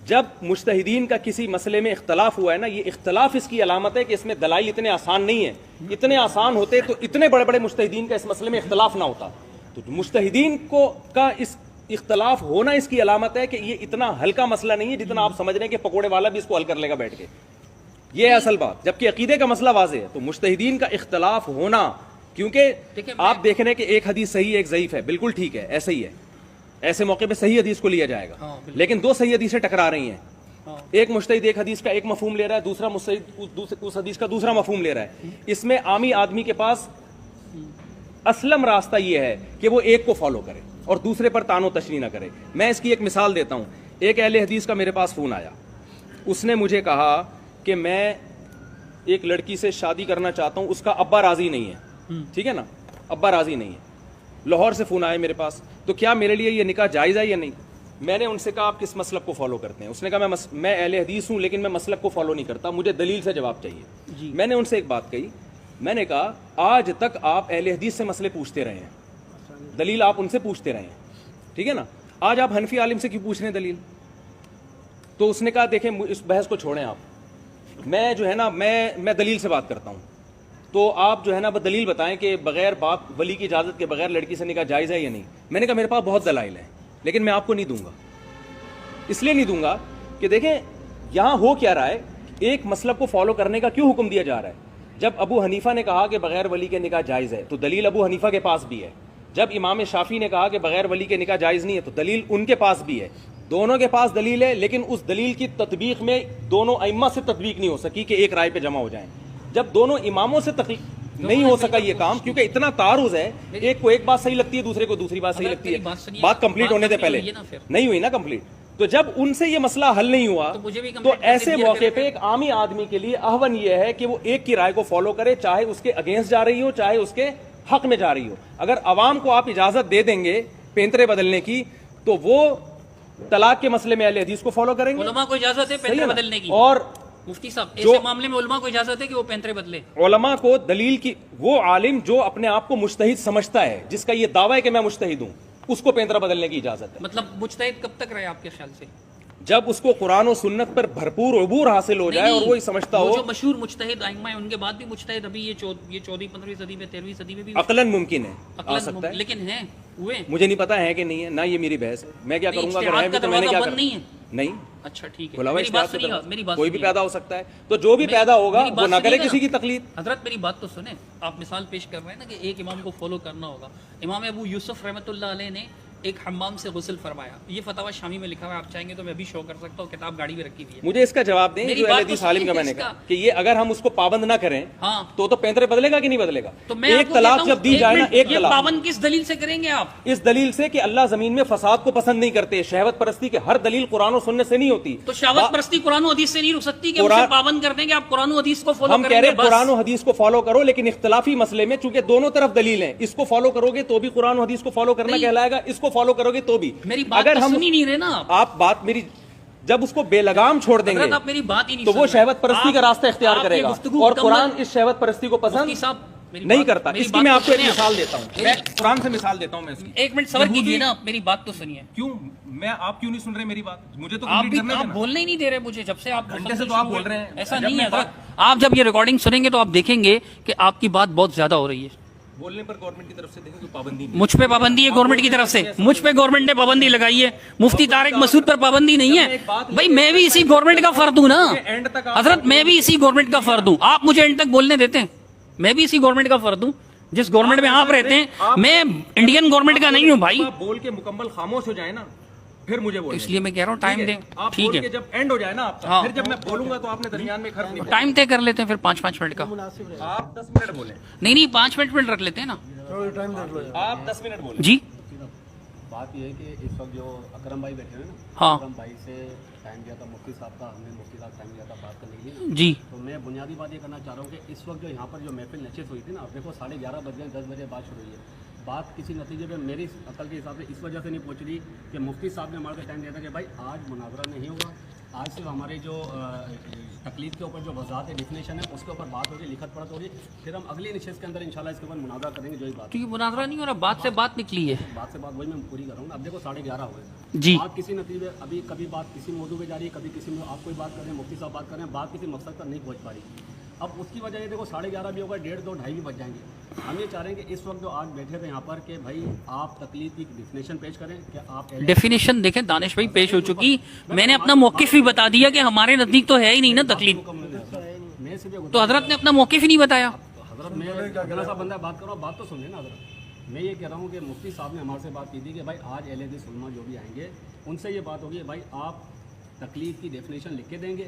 جب مجتہدین کا کسی مسئلے میں اختلاف ہوا ہے نا، یہ اختلاف اس کی علامت ہے کہ اس میں دلائل اتنے آسان نہیں ہیں. اتنے آسان ہوتے تو اتنے بڑے بڑے مجتہدین کا اس مسئلے میں اختلاف نہ ہوتا. تو مجتہدین کا اس اختلاف ہونا اس کی علامت ہے کہ یہ اتنا ہلکا مسئلہ نہیں ہے جتنا آپ سمجھ رہے ہیں کہ پکوڑے والا بھی اس کو حل کر لے گا بیٹھ کے. یہ ہے اصل بات. جبکہ عقیدے کا مسئلہ واضح ہے تو مجتہدین کا اختلاف ہونا، کیونکہ آپ دیکھ رہے ہیں کہ ایک حدیث صحیح ایک ضعیف ہے، بالکل ٹھیک ہے، ایسا ہی ہے، ایسے موقع پہ صحیح حدیث کو لیا جائے گا. لیکن دو صحیح حدیثیں ٹکرا رہی ہیں، ایک مجتہد ایک حدیث کا ایک مفہوم لے رہا ہے، دوسرا مجتہد اس حدیث کا دوسرا مفہوم لے رہا ہے. اس میں عامی آدمی کے پاس اسلم راستہ یہ ہے کہ وہ ایک کو فالو کرے اور دوسرے پر تان و تشنیع نہ کرے. میں اس کی ایک مثال دیتا ہوں. ایک اہل حدیث کا میرے پاس فون آیا, اس نے مجھے کہا کہ میں ایک لڑکی سے شادی کرنا چاہتا ہوں, اس کا ابا راضی نہیں ہے, ٹھیک ہے نا, ابا راضی نہیں ہے. لاہور سے فون آیا میرے پاس, تو کیا میرے لیے یہ نکاح جائز ہے یا نہیں؟ میں نے ان سے کہا آپ کس مسلک کو فالو کرتے ہیں؟ اس نے کہا میں اہل حدیث ہوں لیکن میں مسلک کو فالو نہیں کرتا, مجھے دلیل سے جواب چاہیے. میں نے ان سے ایک بات کہی, میں نے کہا آج تک آپ اہل حدیث سے مسئلے پوچھتے رہے ہیں, دلیل آپ ان سے پوچھتے رہے ہیں, ٹھیک ہے نا, آج آپ حنفی عالم سے کیوں پوچھ رہے ہیں دلیل؟ تو اس نے کہا دیکھیں اس بحث کو چھوڑیں آپ, میں جو ہے نا میں دلیل سے بات کرتا ہوں, تو آپ جو ہے نا دلیل بتائیں کہ بغیر باپ ولی کی اجازت کے بغیر لڑکی سے نکاح جائز ہے یا نہیں. میں نے کہا میرے پاس بہت دلائل ہیں لیکن میں آپ کو نہیں دوں گا. اس لیے نہیں دوں گا کہ دیکھیں یہاں ہو کیا رہا ہے, ایک مسلک کو فالو کرنے کا کیوں حکم دیا جا رہا ہے؟ جب ابو حنیفہ نے کہا کہ بغیر ولی کے نکاح جائز ہے تو دلیل ابو حنیفہ کے پاس بھی ہے. جب امام شافعی نے کہا کہ بغیر ولی کے نکاح جائز نہیں ہے تو دلیل ان کے پاس بھی ہے. دونوں کے پاس دلیل ہے, لیکن اس دلیل کی تطبیق میں دونوں ائمہ سے تطبیق نہیں ہو سکی کہ ایک رائے پہ جمع ہو جائیں. جب دونوں اماموں سے نہیں ہو سکا یہ کام, کیونکہ اتنا تعارض ہے, ایک کو ایک بات صحیح لگتی ہے دوسرے کو دوسری بات صحیح لگتی ہے. بات کمپلیٹ ہونے سے پہلے نہیں ہوئی نا کمپلیٹ. تو جب ان سے یہ مسئلہ حل نہیں ہوا تو ایسے موقع پہ ایک عامی آدمی کے لیے احون یہ ہے کہ وہ ایک کی رائے کو فالو کرے, چاہے اس کے اگینسٹ جا رہی ہو چاہے اس کے حق میں جا رہی ہو. اگر عوام کو آپ اجازت دے دیں گے پینترے بدلنے کی تو وہ طلاق کے مسئلے میں اہل حدیث کو فالو کریں گے. علماء کو اجازت ہے پینترے بدلنے کی, اور مفتی صاحب ایسے معاملے میں علماء کو اجازت ہے کہ وہ پینترے بدلے. علماء کو دلیل کی, وہ عالم جو اپنے آپ کو مجتہد سمجھتا ہے, جس کا یہ دعویٰ ہے کہ میں مجتہد ہوں, اس کو پینترا بدلنے کی اجازت ہے. مطلب مجتہد کب تک رہے آپ کے خیال سے؟ جب اس کو قرآن و سنت پر بھرپور عبور حاصل ہو جائے اور وہی سمجھتا ہو. جو مشہور مجتہد ائمہ ہیں ان کے بعد بھی مجتہد ابھی یہ 14ویں 15ویں صدی میں 13ویں صدی میں بھی عقلاً ممکن ہے, آ سکتا ہے, لیکن ہیں ہوئے, مجھے نہیں پتا ہے کہ نہیں ہے, نہ یہ میری بحث ہے. میں کیا کروں گا اگر ہے بھی تو میں نے کیا کرنا نہیں. اچھا ٹھیک ہے, میری بات کوئی بھی پیدا ہو سکتا ہے, تو جو بھی پیدا ہوگا وہ نہ کرے کسی کی تقلید. حضرت میری بات تو سنیں, آپ مثال پیش کر رہے ہیں نا کہ ایک امام کو فالو کرنا ہوگا. امام ابو یوسف رحمۃ اللہ علیہ نے ایک حمام سے غسل فرمایا, یہ فتاوی شامی میں لکھا ہوا ہے, آپ چاہیں گے تو میں بھی شو کر سکتا ہوں, کتاب گاڑی میں رکھی ہوئی ہے. مجھے اس کا جواب دیں جو اہل حدیث عالم کا میں نے کہا کہ یہ اگر ہم اس کو پابند نہ کریں تو پینترے بدلے گا کہ نہیں بدلے گا؟ ایک طلاق جب دی جائے نا, ایک طلاق پابند کس دلیل سے کریں گے آپ؟ اس دلیل سے کہ اللہ زمین میں فساد کو پسند نہیں کرتے. شہوت پرستی کے ہر دلیل قرآن و سنت سے نہیں ہوتی. تو شہوت پرستی قرآن و حدیث سے نہیں رک سکتی کہ اسے پابند کر دیں گے آپ قرآن و حدیث کو فالو کریں گے؟ ہم کہہ رہے ہیں قرآن و حدیث کو فالو کرو, لیکن اختلافی مسئلے میں چونکہ دونوں طرف دلیل ہیں, اس کو فالو کرو گے تو بھی قرآن و حدیث کو فالو کرنا کہلائے گا, اس کو فالو کرو گے تو بھی. اگر ہم سنی نہیں رہے نا آپ بات میری, جب اس کو بے لگام چھوڑ دیں گے آپ میری بات ہی نہیں تو وہ شہوت پرستی کا راستہ اختیار کرے گا, اور قرآن اس شہوت پرستی کو پسند نہیں کرتا. اس کی میں آپ کو ایک مثال دیتا ہوں, میں قرآن سے مثال دیتا ہوں. میں اس کی ایک منٹ صبر کیجیے نا, میری بات تو سنیے. کیوں آپ کیوں نہیں سن رہے میری بات؟ مجھے تو آپ بولنے ہی نہیں دے رہے مجھے, جب سے آپ گھنٹے سے تو آپ بول رہے ہیں. ایسا نہیں ہے حضرت, آپ جب یہ ریکارڈنگ سنیں گے تو آپ دیکھیں گے کہ آپ کی بات بہت زیادہ ہو رہی ہے. بولنے پر گورنمنٹ کی طرف سے دیکھیں تو پابندی نہیں. مجھ پہ پابندی ہے گورنمنٹ کی طرف سے, مجھ پہ گورنمنٹ نے پابندی لگائی ہے, مفتی طارق مسعود پر پابندی نہیں ہے. بھائی میں بھی اسی گورنمنٹ کا فرد ہوں نا حضرت, میں بھی اسی گورنمنٹ کا فرد ہوں. آپ مجھے اینڈ تک بولنے دیتے ہیں؟ میں بھی اسی گورنمنٹ کا فرد ہوں جس گورنمنٹ میں آپ رہتے ہیں. میں انڈین گورنمنٹ کا نہیں ہوں بھائی. بول کے مکمل خاموش ہو جائے نا پھر مجھے بولیں. اس لیے میں کہہ رہا ہوں ٹائم دیں. ٹھیک ہے, جب اینڈ ہو جائے نا آپ کا, پھر جب میں بولوں گا تو آپ نے درمیان میں حرف نہیں. ٹائم طے کر لیتے ہیں پھر 5 منٹ کا. آپ 10 منٹ بولیں. نہیں 5 منٹ رکھ لیتے ہیں نا. آپ 10 منٹ بولیں. جی بات یہ ہے کہ اس وقت جو اکرم بھائی بیٹھے ہیں نا, ہاں اکرم بھائی سے ٹائم دیا تھا مفتی صاحب کا, ہم نے مفتی صاحب ٹائم دیا تھا بات کرنے کے لیے. جی تو میں بنیادی بات یہ کرنا چاہ رہا ہوں کہ اس وقت جو یہاں پر جو محفل نشست ہوئی تھی نا, دیکھو 11:30 بج گئے, 10 بجے بات شروع ہوئی ہے. بات کسی نتیجے پہ میری عقل کے حساب سے اس وجہ سے نہیں پہنچ رہی کہ مفتی صاحب نے ہمارے کو ٹائم دیا تھا کہ بھائی آج مناظرہ نہیں ہوگا, آج صرف ہمارے جو تقلید کے اوپر جو وضاحت ڈیفینیشن ہے اس کے اوپر بات ہو رہی ہے, لکھت پڑھت ہو رہی ہے, پھر ہم اگلی نشست کے اندر انشاءاللہ اس کے اوپر مناظرہ کریں گے. جو ہی بات تو یہ مناظرہ نہیں ہو رہا, بات سے بات نکلی ہے. بات سے بات وہی میں پوری کر رہا ہوں. اب دیکھو 11:30 ہوئے جی, بات کسی نتیجے, ابھی کبھی بات کسی موضوع پہ جا رہی ہے, کبھی کسی میں آپ کوئی بات کر رہے ہیں, مفتی صاحب بات کر رہے ہیں, بات کسی مقصد پر نہیں پہنچ پا رہی. اب اس کی وجہ یہ دیکھو 11:30 بھی ہوگا, 1:30, 2, 2:30 بھی بج جائیں گے. ہم یہ چاہ رہے ہیں کہ اس وقت جو آج بیٹھے تھے یہاں پر کہ بھائی آپ تقلید کی ڈیفینیشن پیش کریں کہ آپ ڈیفینیشن دیکھیں. دانش بھائی پیش ہو چکی, میں نے اپنا موقف بھی بتا دیا کہ ہمارے نزدیک تو ہے ہی نہیں نا تقلید, تو حضرت نے اپنا موقف ہی نہیں بتایا. حضرت میں اگلا سا بندہ بات کرو, بات تو سن لیں نا حضرت. میں یہ کہہ رہا ہوں کہ مفتی صاحب نے ہمارے سے بات کی تھی کہ بھائی آج اہل حدیث علماء جو بھی آئیں گے ان سے یہ بات ہوگی بھائی آپ تقلید کی ڈیفینیشن لکھ کے دیں گے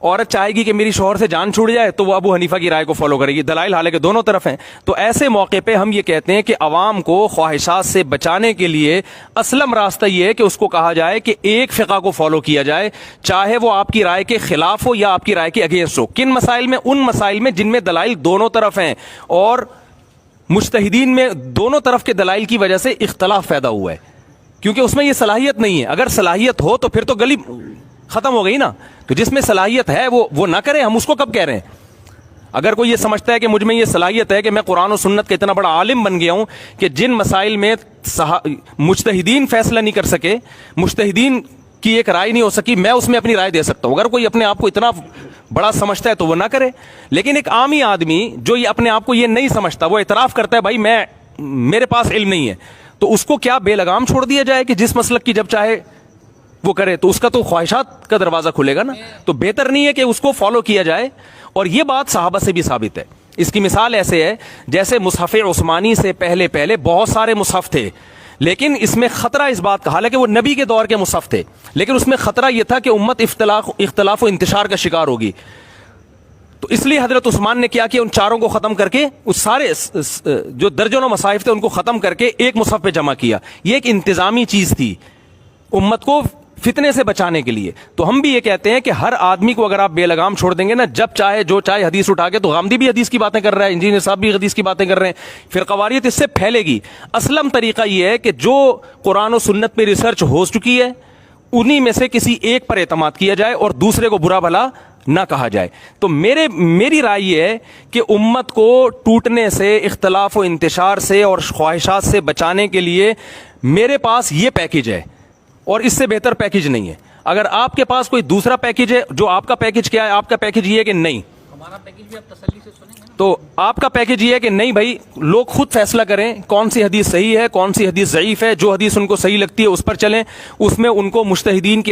عورت چاہے گی کہ میری شوہر سے جان چھوٹ جائے تو وہ ابو حنیفہ کی رائے کو فالو کرے گی. دلائل حالانکہ دونوں طرف ہیں. تو ایسے موقع پہ ہم یہ کہتے ہیں کہ عوام کو خواہشات سے بچانے کے لیے اسلم راستہ یہ ہے کہ اس کو کہا جائے کہ ایک فقہ کو فالو کیا جائے, چاہے وہ آپ کی رائے کے خلاف ہو یا آپ کی رائے کے اگینسٹ ہو. کن مسائل میں؟ ان مسائل میں جن میں دلائل دونوں طرف ہیں اور مجتہدین میں دونوں طرف کے دلائل کی وجہ سے اختلاف پیدا ہوا ہے, کیونکہ اس میں یہ صلاحیت نہیں ہے. اگر صلاحیت ہو تو پھر تو گلی ختم ہو گئی نا. تو جس میں صلاحیت ہے وہ نہ کرے. ہم اس کو کب کہہ رہے ہیں؟ اگر کوئی یہ سمجھتا ہے کہ مجھ میں یہ صلاحیت ہے کہ میں قرآن و سنت کا اتنا بڑا عالم بن گیا ہوں کہ جن مسائل میں مجتہدین فیصلہ نہیں کر سکے, مجتہدین کی ایک رائے نہیں ہو سکی, میں اس میں اپنی رائے دے سکتا ہوں. اگر کوئی اپنے آپ کو اتنا بڑا سمجھتا ہے تو وہ نہ کرے. لیکن ایک عامی آدمی جو یہ اپنے آپ کو یہ نہیں سمجھتا, وہ اعتراف کرتا ہے بھائی میرے پاس علم نہیں ہے, تو اس کو کیا بے لگام چھوڑ دیا جائے کہ جس مسلک کی جب چاہے وہ کرے؟ تو اس کا تو خواہشات کا دروازہ کھلے گا نا. تو بہتر نہیں ہے کہ اس کو فالو کیا جائے. اور یہ بات صحابہ سے بھی ثابت ہے. اس کی مثال ایسے ہے جیسے مصحف عثمانی سے پہلے بہت سارے مصحف تھے, لیکن اس میں خطرہ اس بات کا, حالانکہ وہ نبی کے دور کے مصحف تھے, لیکن اس میں خطرہ یہ تھا کہ امت اختلاف و انتشار کا شکار ہوگی. تو اس لیے حضرت عثمان نے کیا کیا, ان چاروں کو ختم کر کے اس سارے جو درجنوں مصاحف تھے ان کو ختم کر کے ایک مصحف پہ جمع کیا. یہ ایک انتظامی چیز تھی امت کو فتنے سے بچانے کے لیے. تو ہم بھی یہ کہتے ہیں کہ ہر آدمی کو اگر آپ بے لگام چھوڑ دیں گے نا, جب چاہے جو چاہے حدیث اٹھا کے, تو غامدی بھی حدیث کی باتیں کر رہا ہے, انجینئر صاحب بھی حدیث کی باتیں کر رہے ہیں, فرقواریت اس سے پھیلے گی. اسلم طریقہ یہ ہے کہ جو قرآن و سنت پہ ریسرچ ہو چکی ہے انہی میں سے کسی ایک پر اعتماد کیا جائے اور دوسرے کو برا بھلا نہ کہا جائے. تو میری رائے یہ ہے کہ امت کو ٹوٹنے سے, اختلاف و انتشار سے اور خواہشات سے بچانے کے لیے میرے پاس یہ پیکج ہے اور اس سے بہتر پیکج نہیں ہے. اگر آپ کے پاس کوئی دوسرا پیکج ہے, جو آپ کا پیکج کیا ہے, آپ کا پیکج یہ ہے کہ نہیں, ہمارا پیکج بھی آپ تسلی سے سنیں گے نا. تو آپ کا پیکج یہ ہے کہ نہیں بھائی, لوگ خود فیصلہ کریں کون سی حدیث صحیح ہے, کون سی حدیث ضعیف ہے, جو حدیث ان کو صحیح لگتی ہے اس پر چلیں, اس میں ان کو مجتہدین کی